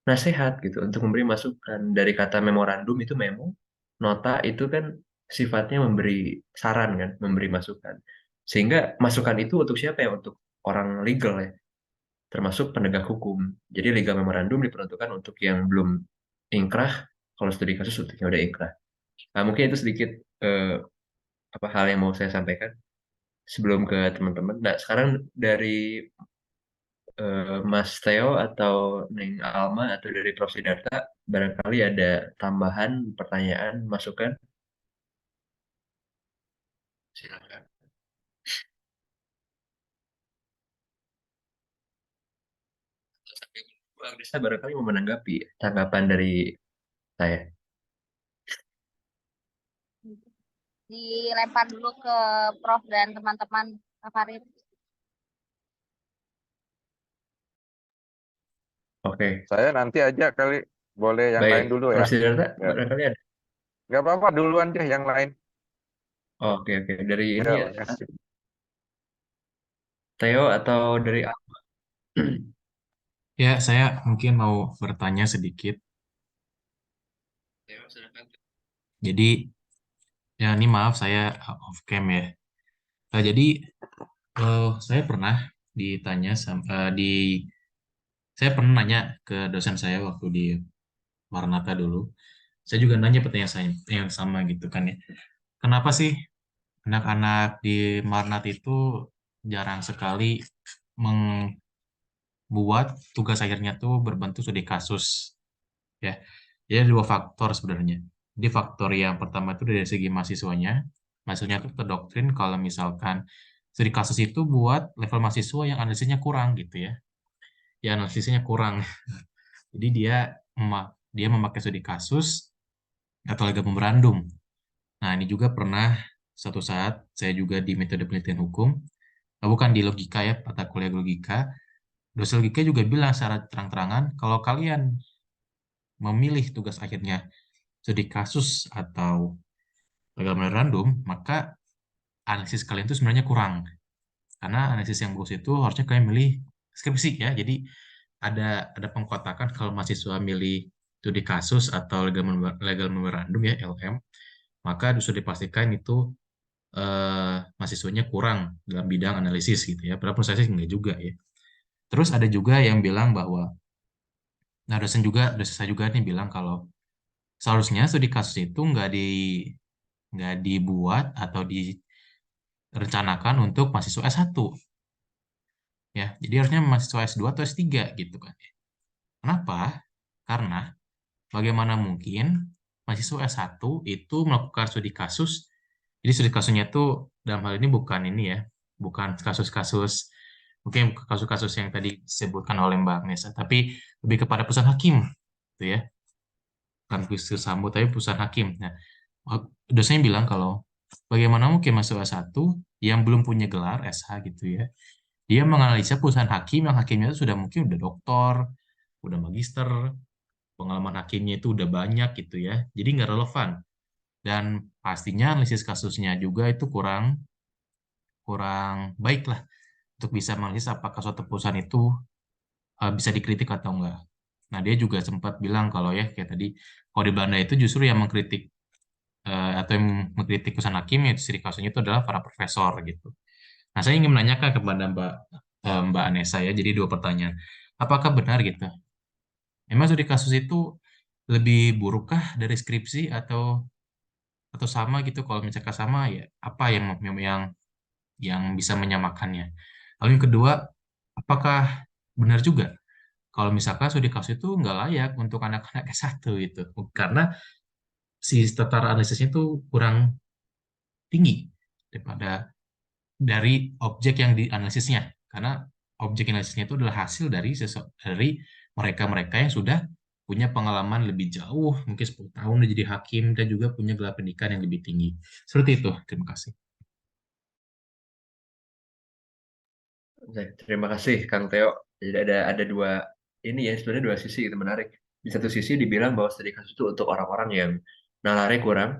nasihat gitu, untuk memberi masukan. Dari kata memorandum itu memo, nota itu kan sifatnya memberi saran kan, memberi masukan. Sehingga masukan itu untuk siapa ya? Untuk orang legal ya, termasuk penegak hukum. Jadi legal memorandum diperuntukkan untuk yang belum ingkrah, kalau studi kasus untuk yang udah ingkrah. Nah, mungkin itu sedikit eh, apa hal yang mau saya sampaikan sebelum ke teman-teman. Nah, sekarang dari Mas Theo atau Neng Alma atau dari Prof. Sidarta, barangkali ada tambahan pertanyaan, masukan? Silakan. Bu Agnesha barangkali mau menanggapi tanggapan dari saya. Dilempar dulu ke Prof dan teman-teman Pak Farid. Oke, Saya nanti aja kali, boleh yang baik. lain dulu Prof. ya. Sidarta, Ya, barangkali ada. nggak apa-apa duluan deh yang lain. Oke, oke. Dari ini Ya, ya, makasih. Theo atau dari Alma? Ya, saya mungkin mau bertanya sedikit. Theo, silakan. Jadi, ya ini maaf saya off cam ya. Jadi, saya pernah ditanya saya pernah nanya ke dosen saya waktu di Maranatha dulu. Saya juga nanya pertanyaan saya yang sama gitu kan ya. Kenapa sih anak-anak di Maranatha itu jarang sekali membuat tugas akhirnya tuh berbentuk studi kasus ya? Jadi ada dua faktor sebenarnya. Jadi faktor yang pertama itu dari segi mahasiswanya. Mahasiswanya itu terdoktrin kalau misalkan studi kasus itu buat level mahasiswa yang analisisnya kurang gitu ya. Ya analisisnya kurang. Jadi dia memakai studi kasus atau legal memorandum. Nah, ini juga pernah suatu saat saya juga di metode penelitian hukum, bukan di logika ya, mata kuliah logika. Dosen logika juga bilang secara terang-terangan kalau kalian memilih tugas akhirnya studi kasus atau legal memorandum, maka analisis kalian itu sebenarnya kurang. Karena analisis yang bagus itu harusnya kalian milih skripsi ya. Jadi ada pengkotakan kalau mahasiswa milih studi kasus atau legal memorandum ya LM, maka sudah dipastikan itu mahasiswanya kurang dalam bidang analisis gitu ya. Padahal proses enggak juga ya. Terus ada juga yang bilang bahwa, nah dosen saya juga nih bilang kalau seharusnya studi kasus itu nggak dibuat atau direncanakan untuk mahasiswa S1 ya. Jadi harusnya mahasiswa S2 atau S3 gitu kan. Kenapa? Karena bagaimana mungkin mahasiswa S1 itu melakukan studi kasus. Jadi studi kasusnya itu dalam hal ini bukan ini ya, bukan kasus-kasus mungkin kasus-kasus yang tadi disebutkan oleh Mbak Nesa, tapi lebih kepada putusan hakim, gitu ya. Bukan kasus Sambo, tapi putusan hakim. Nah, dosennya bilang kalau bagaimana mungkin mahasiswa S1 yang belum punya gelar SH gitu ya, dia menganalisa putusan hakim yang hakimnya itu sudah mungkin udah doktor, udah magister, pengalaman hakimnya itu udah banyak gitu ya, jadi nggak relevan. Dan pastinya analisis kasusnya juga itu kurang kurang baik lah untuk bisa menganalisis apakah suatu perusahaan itu bisa dikritik atau enggak. Nah, dia juga sempat bilang kalau ya kayak tadi, kalau di Belanda itu justru yang mengkritik atau yang mengkritik putusan hakim ya studi kasusnya itu adalah para profesor gitu. Nah, saya ingin menanyakan kepada Mbak Anessa ya, jadi dua pertanyaan. Apakah benar gitu? Memang studi kasus itu lebih burukkah dari skripsi atau sama gitu? Kalau misalkan sama ya apa yang bisa menyamakannya? Lalu yang kedua, apakah benar juga kalau misalkan studi kasus itu nggak layak untuk anak-anak S1 itu? Karena si setara analisisnya itu kurang tinggi daripada dari objek yang dianalisisnya. Karena objek analisisnya itu adalah hasil dari mereka-mereka yang sudah punya pengalaman lebih jauh, mungkin 10 tahun udah jadi hakim dan juga punya gelar pendidikan yang lebih tinggi. Seperti itu. Terima kasih. Oke, terima kasih Kang Teo. Jadi ada dua ini ya sebenarnya dua sisi itu menarik. Di satu sisi dibilang bahwa studi kasus itu untuk orang-orang yang nalarnya kurang.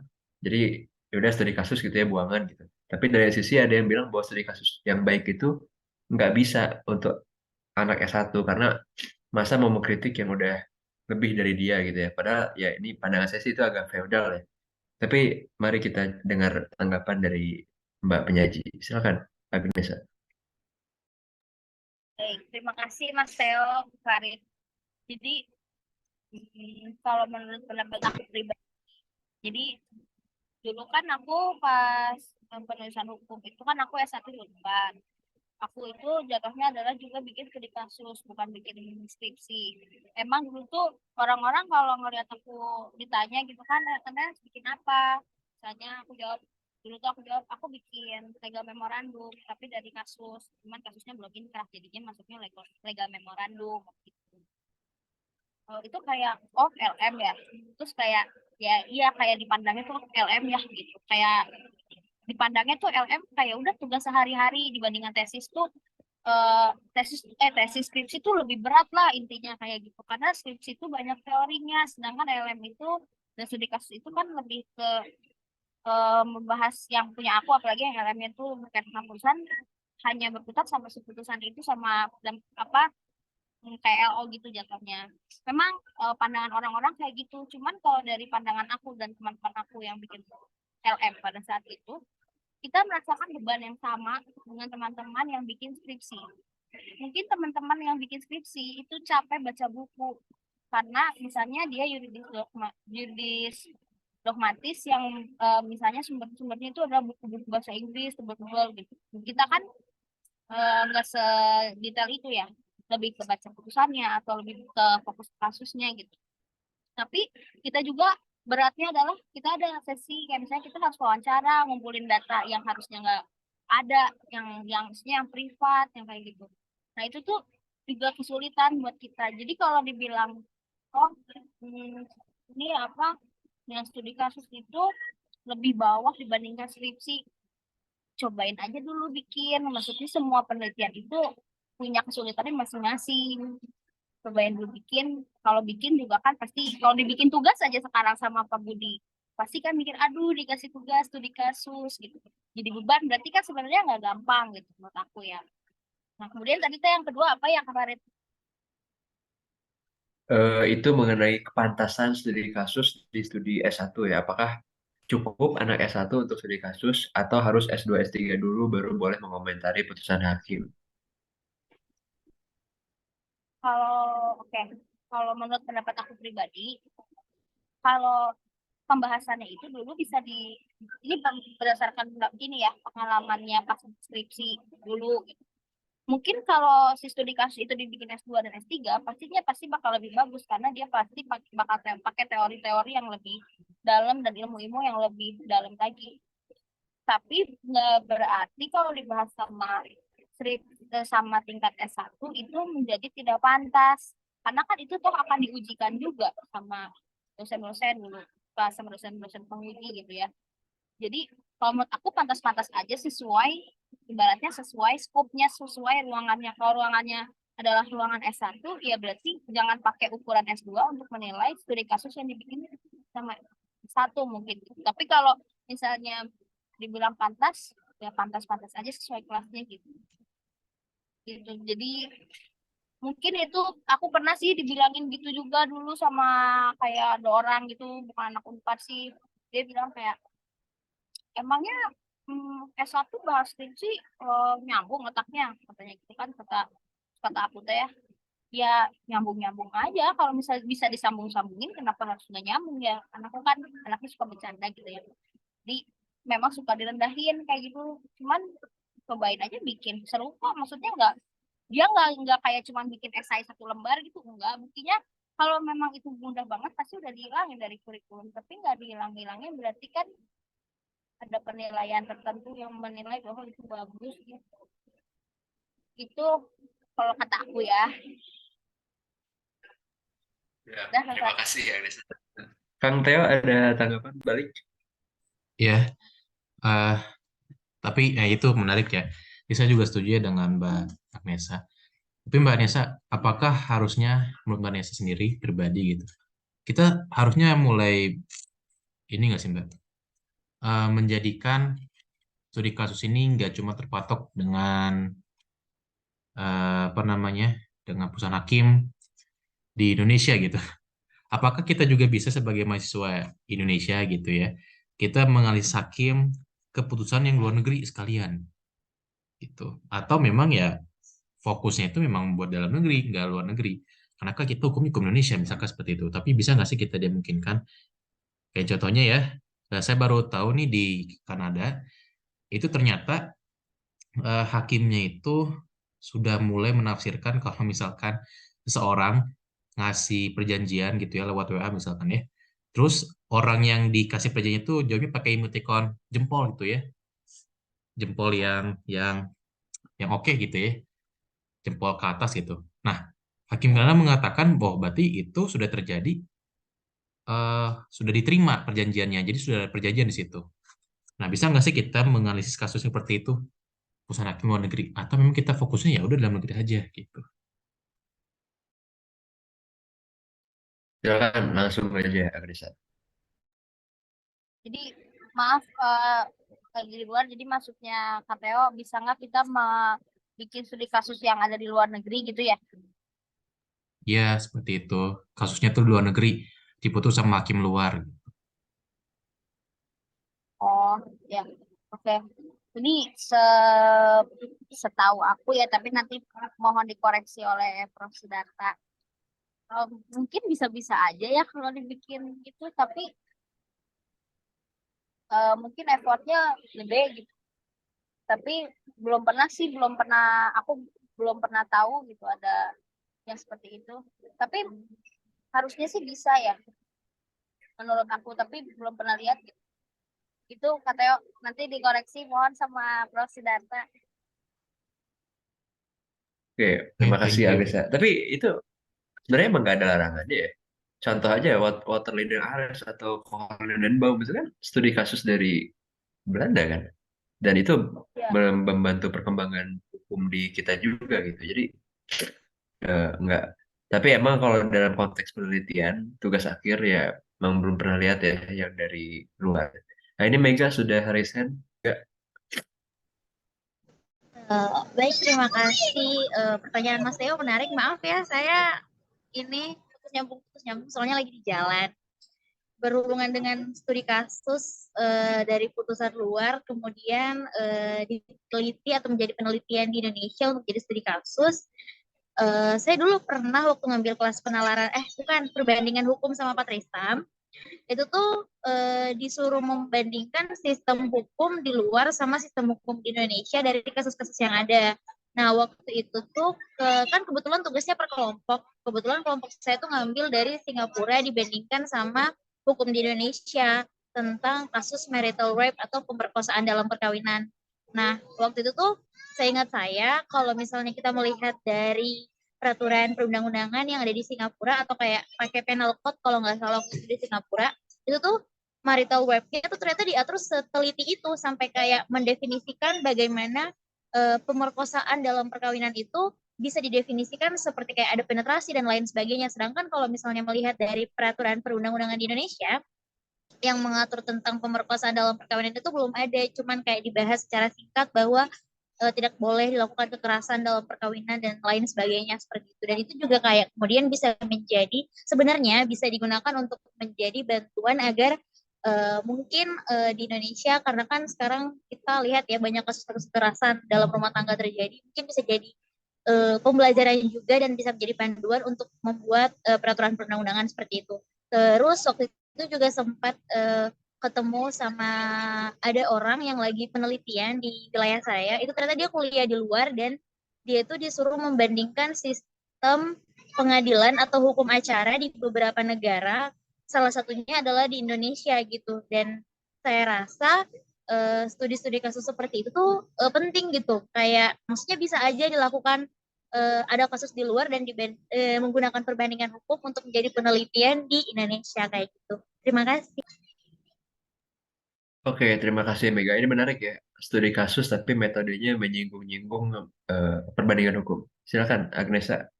Jadi ya udah studi kasus gitu ya buangan gitu. Tapi dari sisi ada yang bilang bahwa studi kasus yang baik itu nggak bisa untuk anak S1 karena masa mau mengkritik yang udah lebih dari dia gitu ya. Padahal ya ini pandangan saya sih itu agak feodal ya. Tapi mari kita dengar tanggapan dari Mbak penyaji. Silakan, Agnes. Baik, terima kasih Mas Theo, Farid. Jadi kalau menurut pendapat aku pribadi, jadi dulu kan aku pas penulisan hukum itu kan aku S1 duluan. Aku itu jatuhnya adalah juga bikin studi kasus, bukan bikin skripsi. Emang dulu tuh orang-orang kalau ngeliat aku ditanya gitu kan, katanya bikin apa? Misalnya aku jawab, dulu tuh aku jawab, aku bikin legal memorandum, tapi dari kasus. Cuman kasusnya belum inkrah, jadinya masuknya legal memorandum. Gitu. Itu kayak, oh LM ya. Terus kayak, ya iya kayak dipandangnya tuh LM ya gitu. Kayak dipandangnya tuh LM kayak udah tugas sehari-hari dibandingkan tesis tuh tesis skripsi tuh lebih berat lah intinya kayak gitu karena skripsi itu banyak teorinya sedangkan LM itu dan studi kasus itu kan lebih ke membahas yang punya aku apalagi yang LM itu berkaitan dengan putusan hanya berkutat sama putusan itu sama dan apa kayak LO gitu jatuhnya memang pandangan orang-orang kayak gitu cuman kalau dari pandangan aku dan teman-teman aku yang bikin LM pada saat itu kita merasakan beban yang sama dengan teman-teman yang bikin skripsi. Mungkin teman-teman yang bikin skripsi itu capek baca buku karena misalnya dia yuridis dogmatis yang misalnya sumber-sumbernya itu adalah buku-buku bahasa Inggris tebel-tebel gitu. Kita kan nggak sedetail itu ya, lebih ke baca putusannya atau lebih ke fokus kasusnya gitu. Tapi kita juga beratnya adalah kita ada sesi kayak misalnya kita harus wawancara ngumpulin data yang harusnya nggak ada yang maksudnya yang privat yang kayak gitu nah itu tuh juga kesulitan buat kita jadi kalau dibilang oh ini apa yang studi kasus itu lebih bawah dibandingkan skripsi cobain aja dulu bikin maksudnya semua penelitian itu punya kesulitannya masing-masing cobain dulu bikin kalau bikin juga kan pasti kalau dibikin tugas aja sekarang sama Pak Budi pasti kan mikir aduh dikasih tugas studi kasus gitu jadi beban berarti kan sebenarnya nggak gampang gitu menurut aku ya nah kemudian tadi tuh yang kedua apa yang kemarin Itu mengenai kepantasan studi kasus di studi S1 ya. Apakah cukup anak S1 untuk studi kasus atau harus S2, S3 dulu baru boleh mengomentari putusan hakim? kalau oke kalau menurut pendapat aku pribadi kalau pembahasannya itu dulu bisa di ini berdasarkan ini ya pengalamannya pas skripsi dulu gitu. Mungkin kalau si studi kasus itu dibikin S2 dan S3 pastinya pasti bakal lebih bagus karena dia pasti bakal pakai teori-teori yang lebih dalam dan ilmu-ilmu yang lebih dalam lagi tapi nggak berarti kalau dibahas sama tingkat S1 itu menjadi tidak pantas karena kan itu toh akan diujikan juga sama dosen-dosen dulu sama dosen-dosen penguji gitu ya jadi kalau menurut aku pantas-pantas aja sesuai ibaratnya sesuai skopnya sesuai ruangannya kalau ruangannya adalah ruangan S1 ya berarti jangan pakai ukuran S2 untuk menilai studi kasus yang dibikin sama S1 mungkin tapi kalau misalnya dibilang pantas ya pantas-pantas aja sesuai kelasnya gitu jadi mungkin itu aku pernah sih dibilangin gitu juga dulu sama kayak ada orang gitu, bukan anak Unpad sih. Dia bilang kayak, emangnya S1 bahas skripsi nyambung otaknya, katanya gitu kan, kata kata aku teh ya. Ya nyambung-nyambung aja, kalau misalnya bisa disambung-sambungin kenapa harus nggak nyambung ya, anakku kan anaknya suka bercanda gitu ya, jadi memang suka direndahin kayak gitu. Cuman cobain aja bikin seru kok, maksudnya nggak, dia nggak kayak cuman bikin esai 1 lembar gitu, enggak, buktinya kalau memang itu mudah banget pasti udah dihilangin dari kurikulum, tapi nggak dihilang-hilangin berarti kan ada penilaian tertentu yang menilai bahwa itu bagus gitu. Itu kalau kata aku ya. Ya, Udah terima selesai. kasih ya, Agnes. Kang Teo ada tanggapan balik? Ya, eh, tapi itu menarik ya. Saya juga setuju ya dengan Mbak Agnesa. Tapi Mbak Agnesa, apakah harusnya menurut Mbak Agnesa sendiri pribadi gitu, kita harusnya mulai ini nggak sih Mbak, menjadikan studi kasus ini nggak cuma terpatok dengan apa namanya, dengan putusan hakim di Indonesia gitu. Apakah kita juga bisa sebagai mahasiswa Indonesia gitu ya, kita menganalisis hakim keputusan yang luar negeri sekalian gitu. Atau memang ya fokusnya itu memang buat dalam negeri, nggak luar negeri. Karena kan kita hukum Indonesia misalkan seperti itu. Tapi bisa nggak sih kita dimungkinkan? Kayak contohnya ya, saya baru tahu nih di Kanada itu ternyata hakimnya itu sudah mulai menafsirkan kalau misalkan seseorang ngasih perjanjian gitu ya lewat WA misalkan ya. Terus orang yang dikasih perjanjian itu jawabnya pakai emoticon jempol gitu ya. Jempol yang oke gitu ya. Jempol ke atas gitu. Nah, Hakim Kanada mengatakan bahwa berarti itu sudah terjadi, sudah diterima perjanjiannya, jadi sudah ada perjanjian di situ. Nah, bisa nggak sih kita menganalisis kasus seperti itu, putusan hakim luar negeri, atau memang kita fokusnya ya udah dalam negeri aja gitu? Silakan langsung aja, Agnes. Jadi maaf lagi di luar, jadi maksudnya KPO bisa nggak kita bikin studi kasus yang ada di luar negeri gitu ya? Ya, seperti itu. Kasusnya tuh di luar negeri, diputus sama hakim luar. Oh ya, oke. Ini setahu aku ya, tapi nanti mohon dikoreksi oleh Prof. Sidarta. Mungkin bisa-bisa aja ya kalau dibikin gitu, tapi mungkin effortnya gede gitu. Tapi belum pernah aku belum pernah tahu gitu ada yang seperti itu. Tapi harusnya sih bisa ya menurut aku, tapi belum pernah lihat gitu. Itu katanya nanti dikoreksi mohon sama Prof. Sidarta. Oke, Oke, terima kasih thank you. Agnes. Tapi itu sebenarnya emang nggak ada larangannya ya. Contoh aja Waterloo Ares atau Hohenlohe itu kan studi kasus dari Belanda kan. Dan itu Ya. membantu perkembangan hukum di kita juga gitu. Jadi nggak. Tapi emang kalau dalam konteks penelitian, tugas akhir ya memang belum pernah lihat ya yang dari luar. Nah ini Mega sudah resign. Nggak? Baik, terima kasih. Pertanyaan Mas Teo menarik. Maaf ya, saya ini putus nyambung, soalnya lagi di jalan. Berhubungan dengan studi kasus dari putusan luar, kemudian diteliti atau menjadi penelitian di Indonesia untuk jadi studi kasus. Saya dulu pernah waktu ngambil kelas penalaran, perbandingan hukum sama Patristam, itu tuh disuruh membandingkan sistem hukum di luar sama sistem hukum di Indonesia dari kasus-kasus yang ada. Nah, waktu itu tuh kan kebetulan tugasnya per kelompok. Kebetulan kelompok saya tuh ngambil dari Singapura dibandingkan sama hukum di Indonesia tentang kasus marital rape atau pemerkosaan dalam perkawinan. Nah, waktu itu tuh saya kalau misalnya kita melihat dari peraturan perundang-undangan yang ada di Singapura atau kayak pakai penal code kalau nggak salah waktu itu di Singapura, itu tuh marital rape-nya itu ternyata diatur seteliti itu sampai kayak mendefinisikan bagaimana pemerkosaan dalam perkawinan itu bisa didefinisikan seperti kayak ada penetrasi dan lain sebagainya. Sedangkan kalau misalnya melihat dari peraturan perundang-undangan di Indonesia yang mengatur tentang pemerkosaan dalam perkawinan itu belum ada, cuman kayak dibahas secara singkat bahwa tidak boleh dilakukan kekerasan dalam perkawinan dan lain sebagainya seperti itu. Dan itu juga kayak kemudian bisa menjadi sebenarnya bisa digunakan untuk menjadi bantuan agar mungkin di Indonesia karena kan sekarang kita lihat ya banyak kasus-kasus kekerasan dalam rumah tangga terjadi, mungkin bisa jadi pembelajaran juga dan bisa menjadi panduan untuk membuat peraturan perundang-undangan seperti itu. Terus waktu itu juga sempat ketemu sama ada orang yang lagi penelitian di wilayah saya, itu ternyata dia kuliah di luar dan dia itu disuruh membandingkan sistem pengadilan atau hukum acara di beberapa negara, salah satunya adalah di Indonesia gitu. Dan saya rasa studi-studi kasus seperti itu tuh penting gitu, kayak maksudnya bisa aja dilakukan ada kasus di luar dan menggunakan perbandingan hukum untuk menjadi penelitian di Indonesia kayak gitu. Terima kasih. Oke, terima kasih Mega. Ini menarik ya, studi kasus tapi metodenya menyinggung-nyinggung perbandingan hukum. Silakan Agnesa.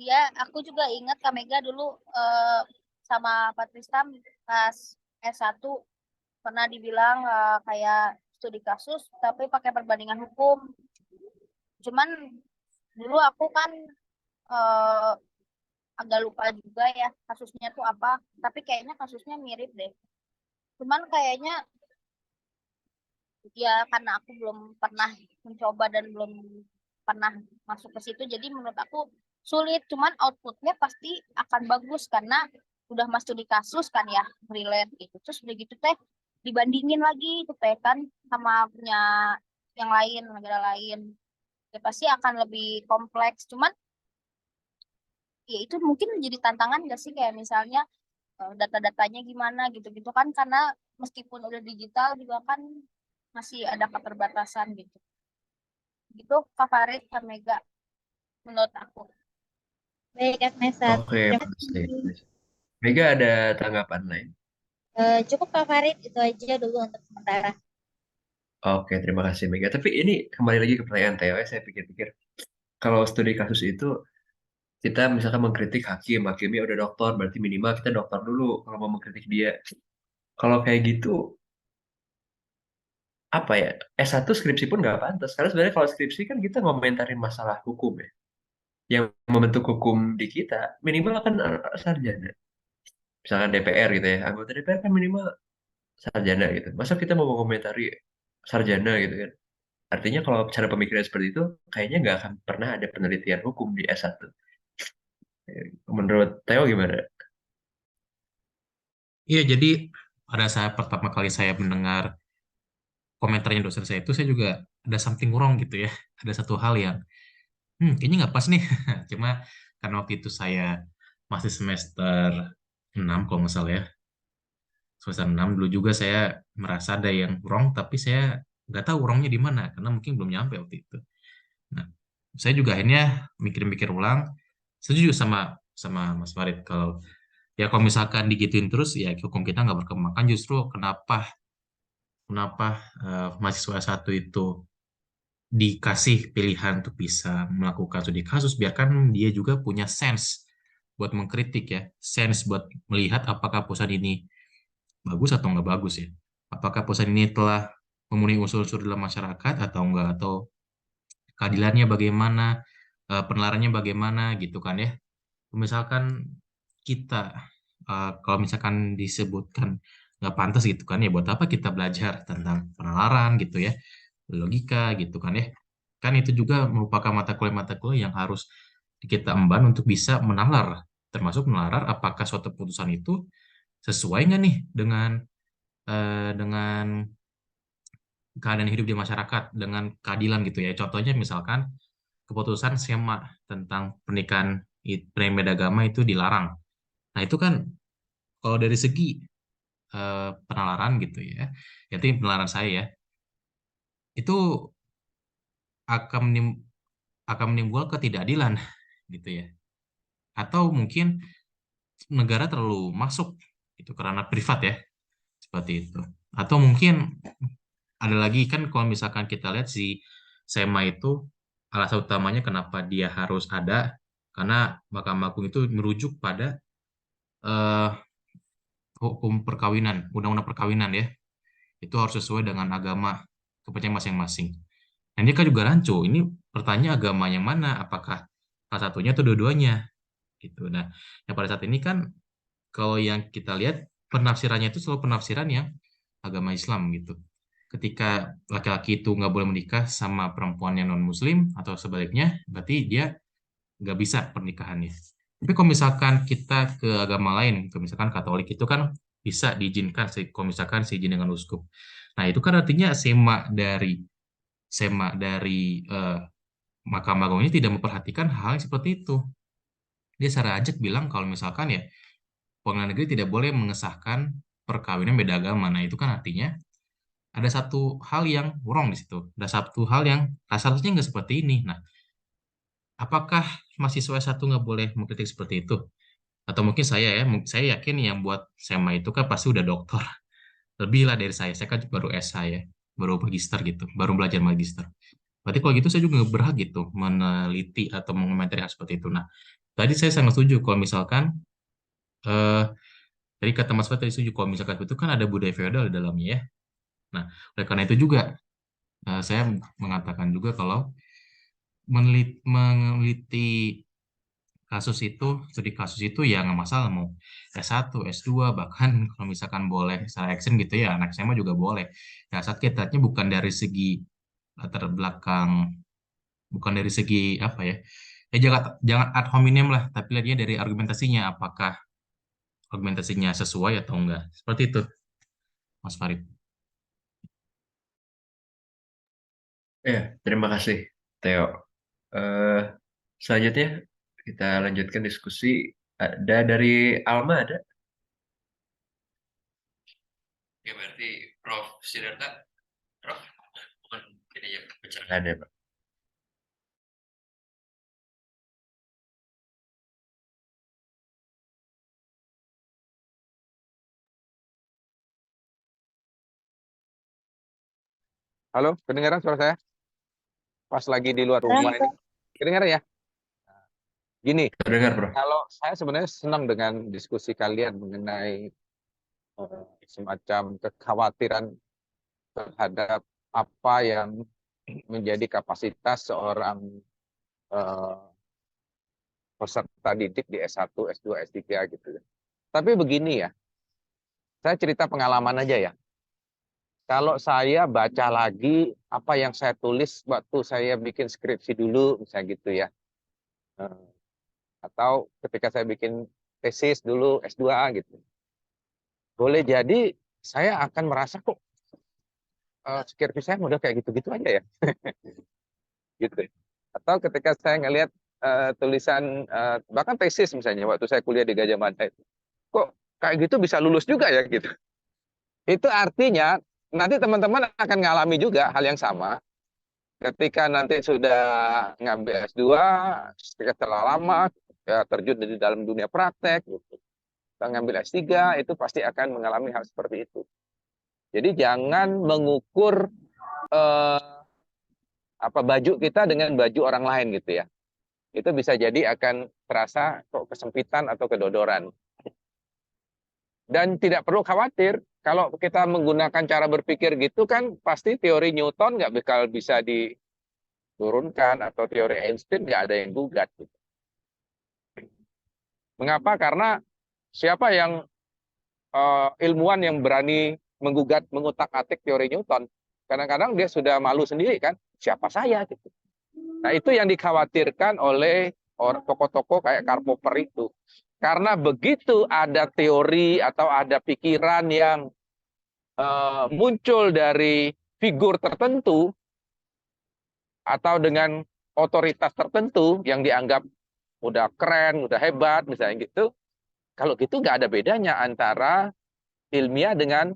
Iya, aku juga ingat Kak Mega dulu sama Patristam pas S1 pernah dibilang kayak studi kasus tapi pakai perbandingan hukum. Cuman dulu aku kan eh, agak lupa juga ya kasusnya tuh apa, tapi kayaknya kasusnya mirip deh. Cuman kayaknya ya karena aku belum pernah mencoba dan belum pernah masuk ke situ, jadi menurut aku sulit. Cuman outputnya pasti akan bagus karena udah masuk di kasus kan ya, relate gitu. Terus udah gitu teh dibandingin lagi tuh teh kan sama punya yang lain, negara lain. Ya pasti akan lebih kompleks. Cuman ya itu mungkin menjadi tantangan gak sih, kayak misalnya data-datanya gimana gitu-gitu kan, karena meskipun udah digital juga kan masih ada keterbatasan gitu. Gitu Kak Farid, Kak Mega, menurut aku. Baik, Agnesa. Oke, Terima pasti. kasih. Mega ada tanggapan lain? Cukup Kak Farid, itu aja dulu untuk sementara. Oke, terima kasih Mega. Tapi ini kembali lagi ke pertanyaan Theo, ya. Saya pikir-pikir, kalau studi kasus itu, kita misalkan mengkritik hakim, hakimnya udah doktor, berarti minimal kita dokter dulu kalau mau mengkritik dia. Kalau kayak gitu, apa ya, S1 skripsi pun nggak pantas. Karena sebenarnya kalau skripsi kan kita ngomentarin masalah hukum ya. Yang membentuk hukum di kita, minimal kan sarjana. Misalkan DPR gitu ya, anggota DPR kan minimal sarjana gitu. Masa kita mau mengomentari sarjana gitu kan? Artinya kalau cara pemikiran seperti itu, kayaknya nggak akan pernah ada penelitian hukum di S1. Menurut Theo gimana? Iya, jadi pada saat pertama kali saya mendengar komentarnya dosen saya itu, saya juga ada something wrong gitu ya. Ada satu hal yang, kayaknya nggak pas nih. Cuma karena waktu itu saya masih semester 6 kalau nggak salah ya. Semester 6 dulu juga saya merasa ada yang wrong, tapi saya nggak tahu wrongnya di mana, karena mungkin belum nyampe waktu itu. Nah, saya juga akhirnya mikir-mikir ulang, setuju sama sama Mas Farid kalau ya kalau misalkan digituin terus ya hukum kita nggak berkembang. Kan justru kenapa kenapa mahasiswa S1 itu dikasih pilihan untuk bisa melakukan studi kasus, biarkan dia juga punya sense buat mengkritik ya, sense buat melihat apakah perusahaan ini bagus atau nggak bagus ya. Apakah perusahaan ini telah memenuhi unsur-unsur dalam masyarakat atau enggak, atau keadilannya bagaimana, penelarannya bagaimana gitu kan ya. Misalkan kita, kalau misalkan disebutkan nggak pantas gitu kan ya, buat apa kita belajar tentang penalaran gitu ya, logika gitu kan ya. Kan itu juga merupakan mata kuliah yang harus kita emban untuk bisa menalar, termasuk menalar apakah suatu putusan itu sesuai nggak nih dengan keadaan hidup di masyarakat, dengan keadilan gitu ya. Contohnya misalkan keputusan SEMA tentang pernikahan berbeda agama itu dilarang. Nah itu kan kalau dari segi penalaran gitu ya, itu penalaran saya ya, itu akan akan menimbulkan ketidakadilan gitu ya. Atau mungkin negara terlalu masuk itu karena privat ya, seperti itu. Atau mungkin ada lagi kan kalau misalkan kita lihat si SEMA itu, alasan utamanya kenapa dia harus ada karena Mahkamah Agung itu merujuk pada eh, hukum perkawinan, undang-undang perkawinan ya. Itu harus sesuai dengan agama kepercayaan masing-masing. Nah, ini kan juga rancu. Ini pertanyaan agama yang mana? Apakah salah satunya atau dua-duanya? Gitu. Nah, yang pada saat ini kan kalau yang kita lihat penafsirannya itu selalu penafsiran yang agama Islam gitu. Ketika laki-laki itu nggak boleh menikah sama perempuan yang non-Muslim atau sebaliknya, berarti dia nggak bisa pernikahannya. Tapi kalau misalkan kita ke agama lain, kalau misalkan Katolik itu kan bisa diizinkan, kalau misalkan seizin dengan uskup. Nah, itu kan artinya sema dari Mahkamah Agung ini tidak memperhatikan hal yang seperti itu. Dia secara ajak bilang kalau misalkan ya pengadilan negeri tidak boleh mengesahkan perkawinan beda agama. Nah, itu kan artinya ada satu hal yang wrong di situ. Ada satu hal yang seharusnya nggak seperti ini. Nah, apakah mahasiswa S1 nggak boleh mengkritik seperti itu? Atau mungkin saya yakin yang buat SEMA itu kan pasti udah doktor. Lebih lah dari saya kan baru SH ya, baru magister gitu, baru belajar magister. Berarti kalau gitu saya juga nggak berhak gitu meneliti atau mengomentari hal seperti itu. Nah, tadi saya sangat setuju kalau misalkan eh tadi kata Mas Fat tadi setuju kalau misalkan itu kan ada budaya feodal di dalamnya ya. Nah, oleh karena itu juga saya mengatakan juga kalau meneliti studi kasus itu ya nggak masalah mau S1, S2, bahkan kalau misalkan boleh secara action gitu ya, anak SMA juga boleh. Ya, saat kita lihatnya bukan dari segi latar belakang, bukan dari segi apa ya, jangan ad hominem lah, tapi lihatnya dari argumentasinya, apakah argumentasinya sesuai atau enggak. Seperti itu, Mas Farid. Ya, terima kasih, Theo. Eh, Selanjutnya kita lanjutkan diskusi. Ada dari Alma ada? Ya, berarti Prof. Sidarta. Prof. Mohon ini ya pencerahannya, Pak. Halo, kedengaran suara saya? Pas lagi di luar rumah ini. Kedengaran ya? Gini, Terdengar, Prof. kalau saya sebenarnya senang dengan diskusi kalian mengenai semacam kekhawatiran terhadap apa yang menjadi kapasitas seorang peserta didik di S1, S2, S3 gitu. Tapi begini ya, saya cerita pengalaman aja ya. Kalau saya baca lagi apa yang saya tulis waktu saya bikin skripsi dulu, misalnya gitu ya. Atau ketika saya bikin tesis dulu S2 gitu. Boleh jadi saya akan merasa kok skripsi saya model kayak gitu-gitu aja ya. Gitu. Atau ketika saya ngelihat tulisan bahkan tesis misalnya waktu saya kuliah di Gajah Mada itu. Kok kayak gitu bisa lulus juga ya gitu. Itu artinya nanti teman-teman akan ngalami juga hal yang sama ketika nanti sudah ngambil S2 setelah lama ya, terjun di dalam dunia praktek gitu. Kita ngambil S3 itu pasti akan mengalami hal seperti itu. Jadi jangan mengukur baju kita dengan baju orang lain gitu ya. Itu bisa jadi akan terasa kok kesempitan atau kedodoran. Dan tidak perlu khawatir, kalau kita menggunakan cara berpikir gitu kan pasti teori Newton nggak bakal bisa diturunkan atau teori Einstein nggak ada yang gugat. Gitu. Mengapa? Karena siapa yang ilmuwan yang berani menggugat, mengutak-atik teori Newton? Kadang-kadang dia sudah malu sendiri kan, siapa saya gitu. Nah itu yang dikhawatirkan oleh tokoh-tokoh kayak Karl Popper itu. Karena begitu ada teori atau ada pikiran yang muncul dari figur tertentu atau dengan otoritas tertentu yang dianggap udah keren, udah hebat, misalnya gitu. Kalau gitu nggak ada bedanya antara ilmiah dengan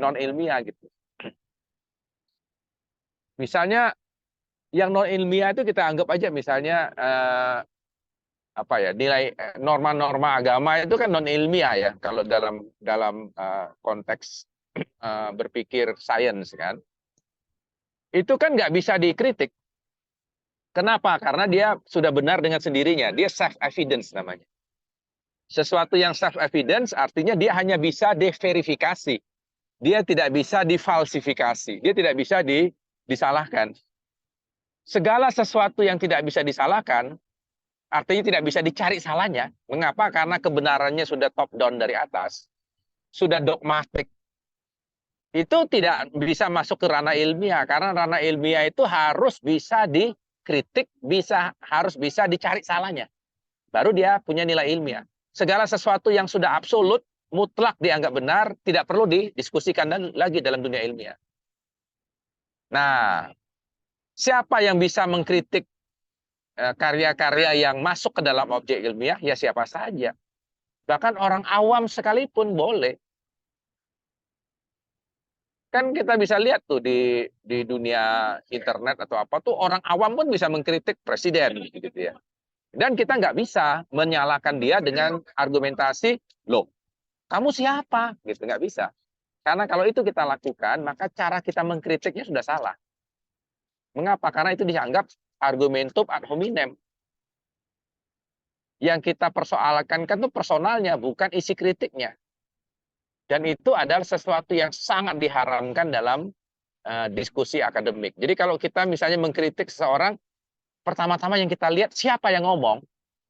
non ilmiah gitu. Misalnya yang non ilmiah itu kita anggap aja misalnya nilai norma-norma agama itu kan non ilmiah ya kalau dalam konteks berpikir sains kan. Itu kan nggak bisa dikritik. Kenapa? Karena dia sudah benar dengan sendirinya. Dia self-evidence namanya. Sesuatu yang self-evidence artinya dia hanya bisa diverifikasi. dia tidak bisa difalsifikasi, dia tidak bisa disalahkan. Segala sesuatu yang tidak bisa disalahkan, artinya tidak bisa dicari salahnya. Mengapa? Karena kebenarannya sudah top down dari atas, sudah dogmatik. Itu tidak bisa masuk ke ranah ilmiah, karena ranah ilmiah itu harus bisa dikritik, harus bisa dicari salahnya. Baru dia punya nilai ilmiah. Segala sesuatu yang sudah absolut, mutlak dianggap benar, tidak perlu didiskusikan lagi dalam dunia ilmiah. Nah, siapa yang bisa mengkritik karya-karya yang masuk ke dalam objek ilmiah? Ya siapa saja. Bahkan orang awam sekalipun boleh. Kan kita bisa lihat tuh di dunia internet atau apa tuh orang awam pun bisa mengkritik presiden gitu ya. Dan kita nggak bisa menyalahkan dia dengan argumentasi, loh, kamu siapa? Gitu, nggak bisa. Karena kalau itu kita lakukan, maka cara kita mengkritiknya sudah salah. Mengapa? Karena itu dianggap argumentum ad hominem. Yang kita persoalkan kan itu personalnya, bukan isi kritiknya. Dan itu adalah sesuatu yang sangat diharamkan dalam diskusi akademik. Jadi kalau kita misalnya mengkritik seseorang, pertama-tama yang kita lihat siapa yang ngomong,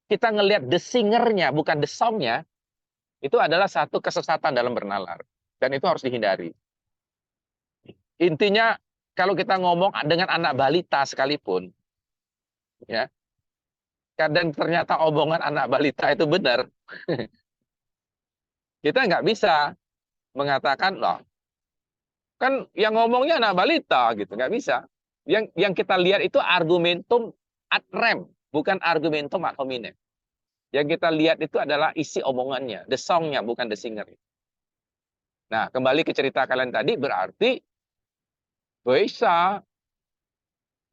kita ngelihat the singer-nya, bukan the song-nya, itu adalah satu kesesatan dalam bernalar. Dan itu harus dihindari. Intinya, kalau kita ngomong dengan anak balita sekalipun, ya, kadang ternyata omongan anak balita itu benar, kita nggak bisa mengatakan, loh, kan yang ngomongnya anak balita, gitu, nggak bisa. Yang kita lihat itu argumentum ad rem, bukan argumentum ad hominem. Yang kita lihat itu adalah isi omongannya, the song-nya, bukan the singer. Nah, kembali ke cerita kalian tadi, berarti bisa.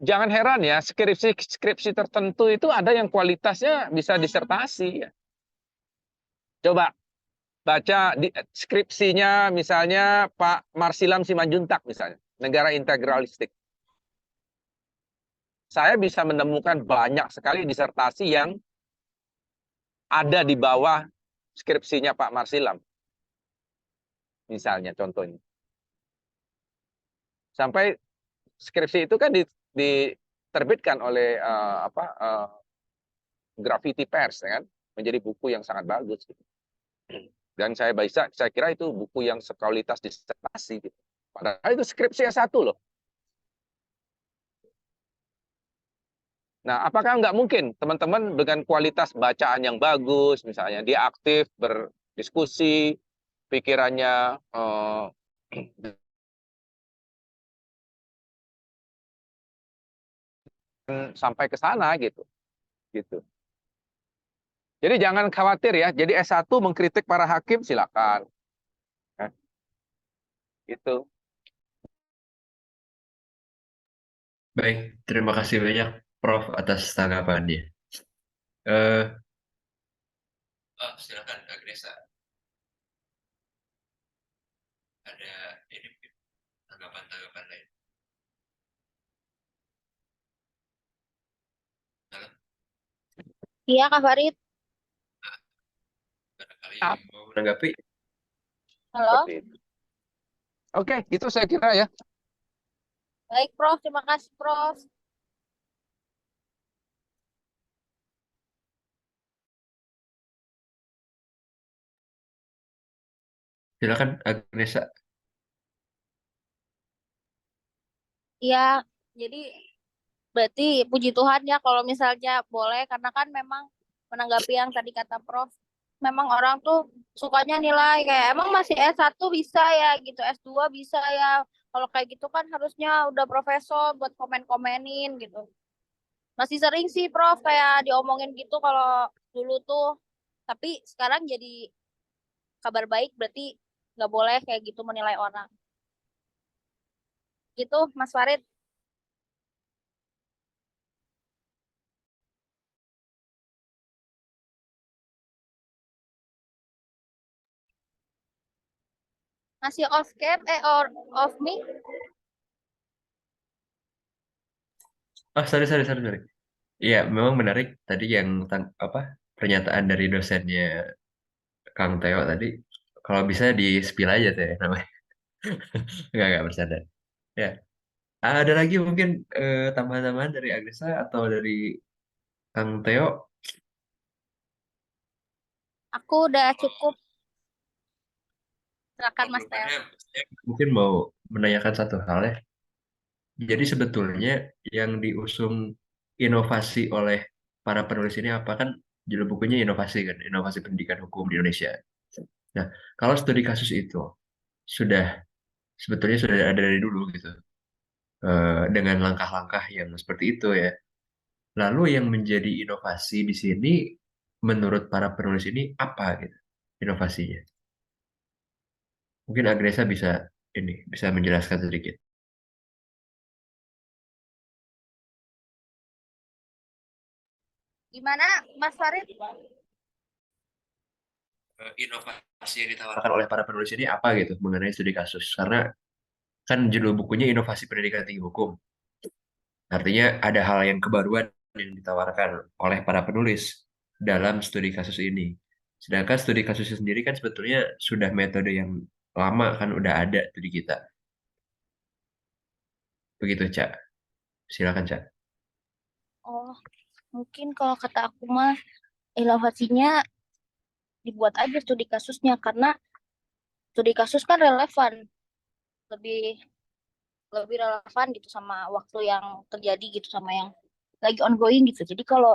Jangan heran ya, skripsi tertentu itu ada yang kualitasnya bisa disertasi. Ya. Coba baca skripsinya misalnya Pak Marsilam Simanjuntak misalnya, negara integralistik. Saya bisa menemukan banyak sekali disertasi yang ada di bawah skripsinya Pak Marsilam. Misalnya contohnya. Sampai skripsi itu kan diterbitkan oleh Graffiti Pers, ya kan? Menjadi buku yang sangat bagus. Gitu. Dan saya kira itu buku yang sekualitas disertasi. Gitu. Padahal itu skripsi S1 loh. Nah, apakah nggak mungkin teman-teman dengan kualitas bacaan yang bagus, misalnya dia aktif berdiskusi, pikirannya sampai ke sana gitu. Jadi jangan khawatir ya. Jadi S1 mengkritik para hakim silakan. Gitu. Baik, terima kasih banyak Prof atas tanggapannya. Silakan Agnesa. Ada ini tanggapan lain. Halo, Iya, Kak Farid. barangkali mau menanggapi? Halo, Seperti itu. Oke, itu saya kira ya. baik Prof, terima kasih Prof. Silakan Agnesa. Iya, jadi berarti puji Tuhan ya kalau misalnya boleh, karena kan memang menanggapi yang tadi kata Prof, memang orang tuh sukanya nilai kayak emang masih S1 bisa ya gitu, S2 bisa ya. Kalau kayak gitu kan harusnya udah profesor buat komen-komenin gitu. Masih sering sih Prof kayak diomongin gitu kalau dulu tuh. Tapi sekarang jadi kabar baik, berarti nggak boleh kayak gitu menilai orang. Gitu Mas Farid. Masih off cam or off mic? Sorry. Iya, memang menarik tadi yang pernyataan dari dosennya Kang Teo tadi. Kalau bisa di spill aja teh namanya. Enggak bercanda. Ya, ada lagi mungkin tambahan-tambahan dari Agresa atau dari Kang Teo? Aku udah cukup. Silakan Mas Belum Teo. ada. Saya mungkin mau menanyakan satu hal ya. Jadi sebetulnya yang diusung inovasi oleh para penulis ini apa kan judul bukunya inovasi kan, inovasi pendidikan hukum di Indonesia. Nah, kalau studi kasus itu sudah sebetulnya sudah ada dari dulu gitu, dengan langkah-langkah yang seperti itu ya. Lalu yang menjadi inovasi di sini menurut para penulis ini apa gitu inovasinya? Mungkin Agresa bisa menjelaskan sedikit. Gimana Mas Farid? Inovasi yang ditawarkan oleh para penulis ini apa gitu mengenai studi kasus? Karena kan judul bukunya Inovasi Pendidikan Tinggi Hukum. Artinya ada hal yang kebaruan yang ditawarkan oleh para penulis dalam studi kasus ini. Sedangkan studi kasusnya sendiri kan sebetulnya sudah metode yang lama kan udah ada tuh di kita. Begitu, Cak. Silakan, Cak. Oh, mungkin kalau kata aku mah inovasinya dibuat aja studi kasusnya karena studi kasus kan relevan, lebih lebih relevan gitu sama waktu yang terjadi gitu sama yang lagi ongoing gitu. Jadi kalau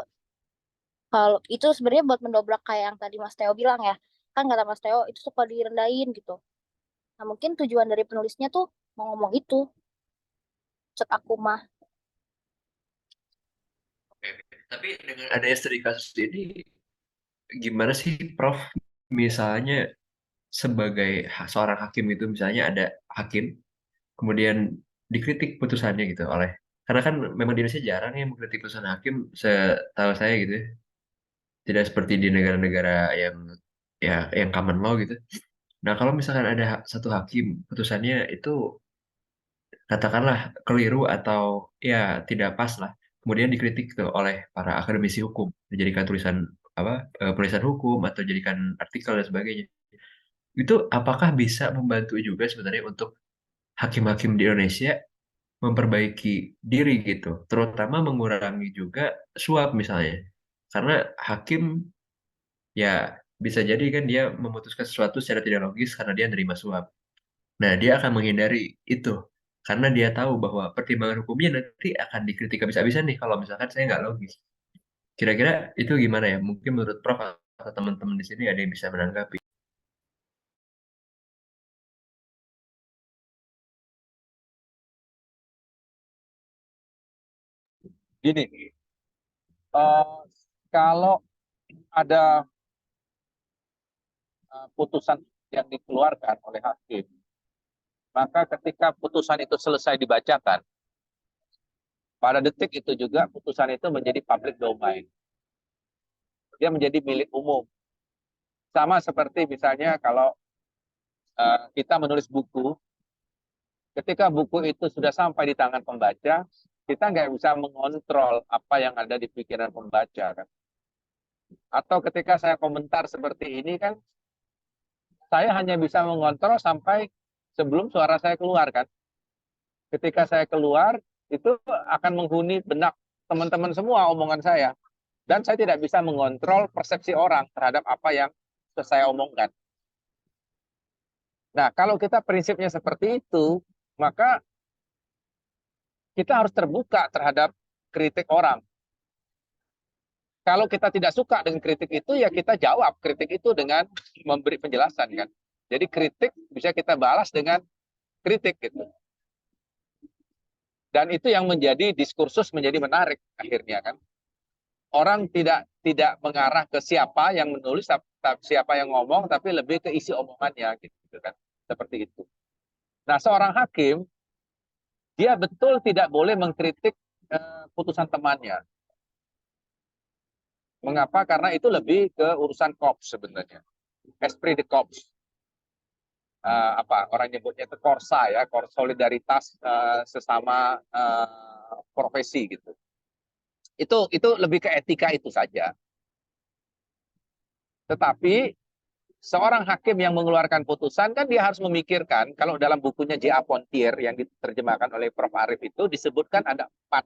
kalau itu sebenarnya buat mendobrak kayak yang tadi Mas Teo bilang ya, kan kata Mas Teo itu suka direndahin gitu. Nah mungkin tujuan dari penulisnya tuh mau ngomong itu, cek aku mah. Oke. Tapi dengan adanya studi kasus ini, gimana sih, Prof? Misalnya sebagai seorang hakim itu, misalnya ada hakim, kemudian dikritik putusannya gitu oleh, karena kan memang di Indonesia jarang yang mengkritik putusan hakim, setahu saya gitu ya. Tidak seperti di negara-negara yang ya yang common law gitu. Nah, kalau misalkan ada satu hakim putusannya itu katakanlah keliru atau ya tidak pas lah, kemudian dikritik tuh oleh para akademisi hukum, dijadikan tulisan apa tulisan hukum atau jadikan artikel dan sebagainya. Itu apakah bisa membantu juga sebenarnya untuk hakim-hakim di Indonesia memperbaiki diri gitu, terutama mengurangi juga suap misalnya. Karena hakim ya bisa jadi kan dia memutuskan sesuatu secara tidak logis karena dia nerima suap. Nah, dia akan menghindari itu karena dia tahu bahwa pertimbangan hukumnya nanti akan dikritik habis-habisan nih kalau misalkan saya nggak logis. Kira-kira itu gimana ya? Mungkin menurut Prof atau teman-teman di sini ada yang bisa menanggapi. Gini, eh, kalau ada putusan yang dikeluarkan oleh hakim, maka ketika putusan itu selesai dibacakan, pada detik itu juga putusan itu menjadi public domain. Dia menjadi milik umum. Sama seperti misalnya kalau kita menulis buku, ketika buku itu sudah sampai di tangan pembaca, kita nggak bisa mengontrol apa yang ada di pikiran pembaca kan. Atau ketika saya komentar seperti ini kan, saya hanya bisa mengontrol sampai sebelum suara saya keluar kan. Ketika saya keluar, itu akan menghuni benak teman-teman semua omongan saya. Dan saya tidak bisa mengontrol persepsi orang terhadap apa yang saya omongkan. Nah, kalau kita prinsipnya seperti itu, maka kita harus terbuka terhadap kritik orang. Kalau kita tidak suka dengan kritik itu, ya kita jawab kritik itu dengan memberi penjelasan kan. Jadi kritik bisa kita balas dengan kritik gitu. Dan itu yang menjadi diskursus menjadi menarik akhirnya kan. Orang tidak mengarah ke siapa yang menulis, siapa yang ngomong, tapi lebih ke isi omongannya gitu kan. Seperti itu. Nah, seorang hakim dia betul tidak boleh mengkritik putusan temannya. Mengapa? Karena itu lebih ke urusan korps sebenarnya. Esprit de corps. Apa orang nyebutnya itu korsa ya, solidaritas sesama profesi gitu. Itu lebih ke etika itu saja. Tetapi seorang hakim yang mengeluarkan putusan kan dia harus memikirkan, kalau dalam bukunya J.A. Pontier yang diterjemahkan oleh Prof. Arif itu disebutkan ada 4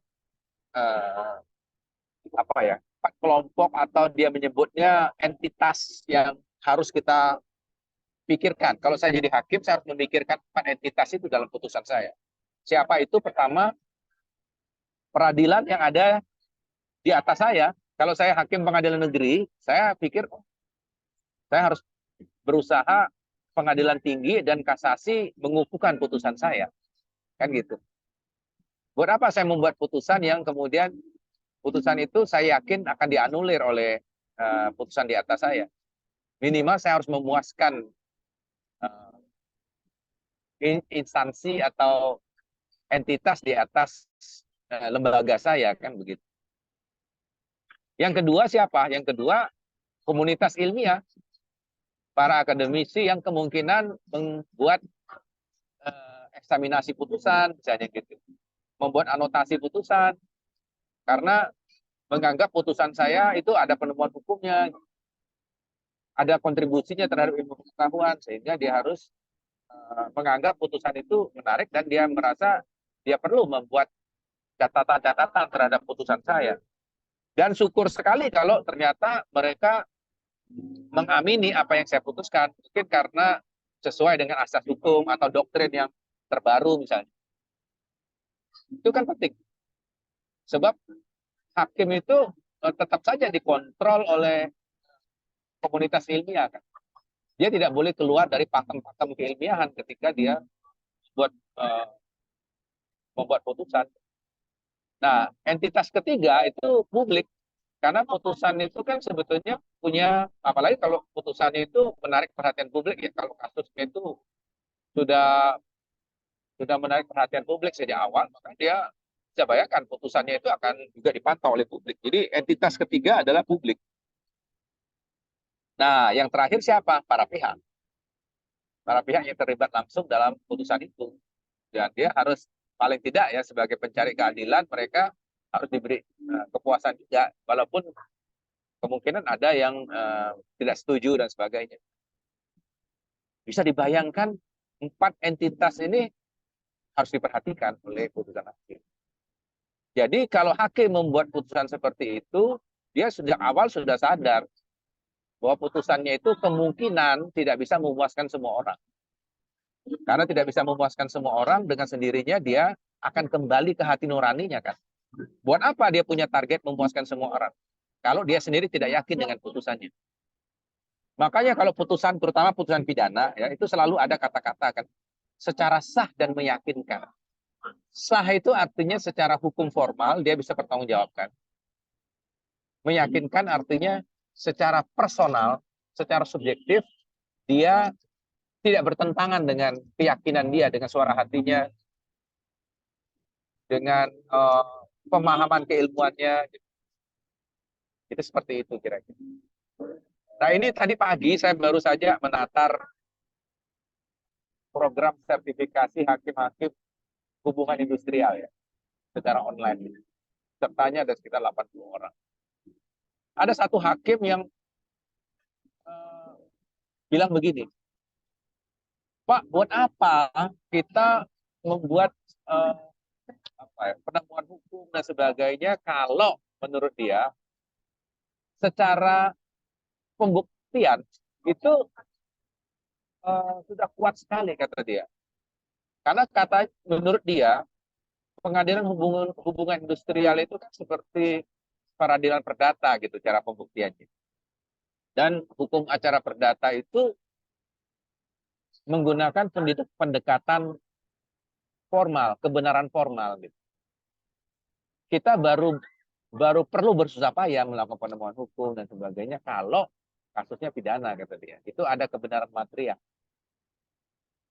kelompok, atau dia menyebutnya entitas yang harus kita pikirkan. Kalau saya jadi hakim, saya harus memikirkan 4 entitas itu dalam putusan saya. Siapa itu? Pertama, peradilan yang ada di atas saya. Kalau saya hakim pengadilan negeri, saya pikir saya harus berusaha pengadilan tinggi dan kasasi mengukuhkan putusan saya. Kan gitu. Buat apa saya membuat putusan yang kemudian putusan itu saya yakin akan dianulir oleh putusan di atas saya. Minimal saya harus memuaskan instansi atau entitas di atas lembaga saya, kan begitu. Yang kedua siapa? Yang kedua, komunitas ilmiah, para akademisi yang kemungkinan membuat eksaminasi putusan, misalnya gitu, membuat anotasi putusan, karena menganggap putusan saya itu ada penemuan hukumnya, ada kontribusinya terhadap ilmu pengetahuan, sehingga dia harus menganggap putusan itu menarik dan dia merasa dia perlu membuat catatan-catatan terhadap putusan saya. Dan syukur sekali kalau ternyata mereka mengamini apa yang saya putuskan, mungkin karena sesuai dengan asas hukum atau doktrin yang terbaru misalnya. Itu kan penting. Sebab hakim itu tetap saja dikontrol oleh komunitas ilmiah, kan. Dia tidak boleh keluar dari pakem-pakem keilmiahan ketika dia membuat putusan. Nah, entitas ketiga itu publik. Karena putusan itu kan sebetulnya punya, apalagi kalau putusannya itu menarik perhatian publik ya. Kalau kasusnya itu sudah menarik perhatian publik sejak awal, maka dia bisa bayangkan putusannya itu akan juga dipantau oleh publik. Jadi entitas ketiga adalah publik. Nah, yang terakhir siapa? Para pihak. Para pihak yang terlibat langsung dalam putusan itu. Dan dia harus paling tidak ya sebagai pencari keadilan, mereka harus diberi kepuasan juga, walaupun kemungkinan ada yang tidak setuju dan sebagainya. Bisa dibayangkan 4 entitas ini harus diperhatikan oleh putusan hakim. Jadi kalau hakim membuat putusan seperti itu, dia sejak awal sudah sadar bahwa putusannya itu kemungkinan tidak bisa memuaskan semua orang. Karena tidak bisa memuaskan semua orang, dengan sendirinya dia akan kembali ke hati nuraninya, kan. Buat apa dia punya target memuaskan semua orang kalau dia sendiri tidak yakin dengan putusannya? Makanya kalau putusan, terutama putusan pidana, ya itu selalu ada kata-kata, kan, secara sah dan meyakinkan. Sah itu artinya secara hukum formal dia bisa bertanggungjawabkan. Meyakinkan artinya secara personal, secara subjektif dia tidak bertentangan dengan keyakinan dia, dengan suara hatinya, dengan pemahaman keilmuannya. Itu seperti itu kira-kira. Nah, ini tadi pagi saya baru saja menatar program sertifikasi hakim-hakim hubungan industrial ya, secara online. Pesertanya ada sekitar 80 orang. Ada satu hakim yang bilang begini, Pak, buat apa kita membuat penemuan hukum dan sebagainya kalau menurut dia secara pembuktian itu sudah kuat sekali, kata dia. Karena menurut dia pengadilan hubungan industrial itu kan seperti peradilan perdata gitu cara pembuktiannya. Dan hukum acara perdata itu menggunakan pendekatan formal, kebenaran formal gitu. Kita baru perlu bersusah payah melakukan penemuan hukum dan sebagainya kalau kasusnya pidana, kata dia. Itu ada kebenaran material.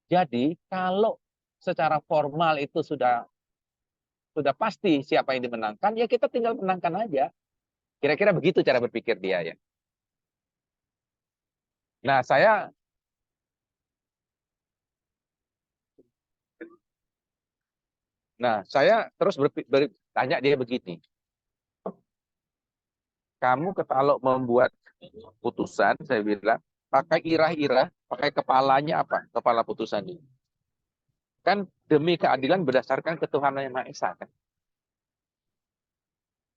Jadi kalau secara formal itu sudah pasti siapa yang dimenangkan, ya kita tinggal menangkan aja. Kira-kira begitu cara berpikir dia ya. Nah, saya terus bertanya dia begini. Kamu kalau membuat putusan, saya bilang, pakai irah-irah, pakai kepalanya apa? Kepala putusannya. Kan demi keadilan berdasarkan ketuhanan yang Maha Esa kan.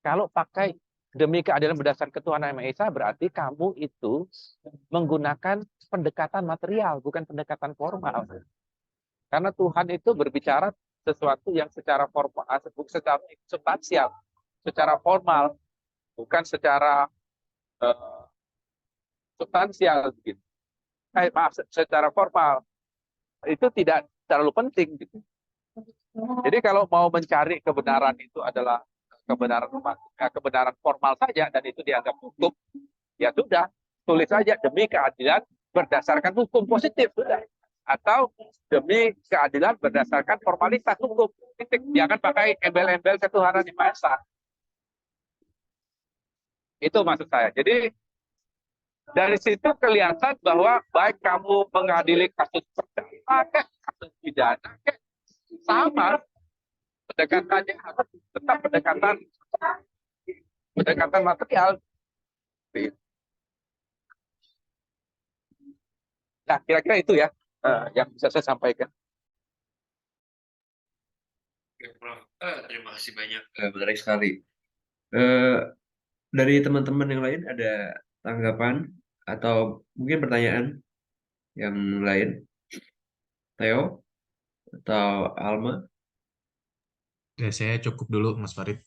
Kalau pakai demi keadilan berdasarkan ketuhanan yang Maha Esa, berarti kamu itu menggunakan pendekatan material, bukan pendekatan formal. Karena Tuhan itu berbicara sesuatu yang secara formal, secara substansial, secara formal, bukan secara substansial gitu. Maaf, secara formal. Itu tidak terlalu penting gitu. Jadi kalau mau mencari kebenaran itu adalah kebenaran formal saja dan itu dianggap hukum, ya sudah, tulis saja demi keadilan berdasarkan hukum positif sudah. Atau demi keadilan berdasarkan formalitas hukum. Titik. Jangan pakai embel-embel ketuhanan yang Maha Esa. Itu maksud saya. Jadi dari situ kelihatan bahwa baik kamu mengadili kasus perdata, kasus pidana, sama pendekatannya harus tetap pendekatan material. Nah, kira-kira itu ya yang bisa saya sampaikan. Terima kasih banyak, menarik sekali. Dari teman-teman yang lain ada tanggapan atau mungkin pertanyaan yang lain? Theo atau Alma? Oke, saya cukup dulu, Mas Farid.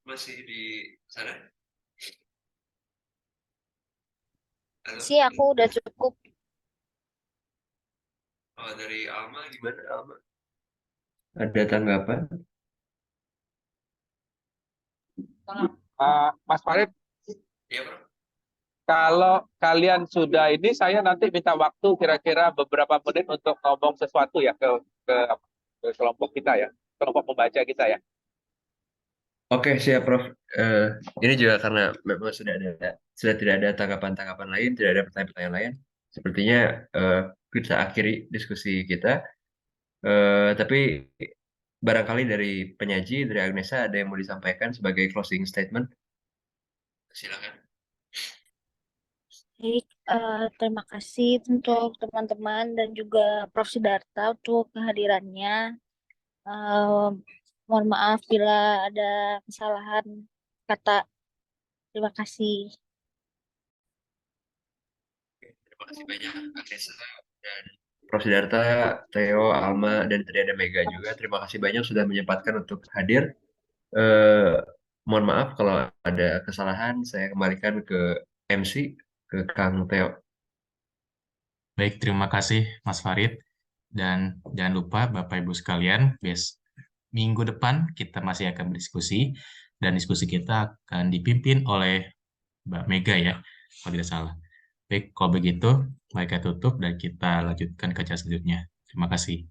Masih di sana? Sih aku udah cukup. Oh, dari Alma gimana, Alma? Ada tanggapan? Mas Farid, Iya, Bro. kalau kalian sudah ini, saya nanti minta waktu kira-kira beberapa menit untuk ngomong sesuatu ya ke kelompok kita ya, kelompok pembaca kita ya. Oke, siap, Prof. Ini juga karena memang sudah tidak ada tanggapan-tanggapan lain, tidak ada pertanyaan-pertanyaan lain. Sepertinya kita akhiri diskusi kita. Tapi barangkali dari penyaji, dari Agnesa, ada yang mau disampaikan sebagai closing statement? Silakan. Baik, terima kasih untuk teman-teman dan juga Prof. Sidarta untuk kehadirannya. Mohon maaf bila ada kesalahan kata. Terima kasih. Terima kasih banyak, Agnesa dan Prof. Sidarta, Theo, Alma, dan tadi ada Mega juga. Terima kasih banyak sudah menyempatkan untuk hadir. Mohon maaf kalau ada kesalahan. Saya kembalikan ke MC, ke Kang Theo. Baik, terima kasih Mas Farid. Dan jangan lupa Bapak Ibu sekalian, minggu depan kita masih akan berdiskusi. Dan diskusi kita akan dipimpin oleh Mbak Mega ya, kalau tidak salah. Baik, kalau begitu, mereka tutup dan kita lanjutkan ke acara selanjutnya. Terima kasih.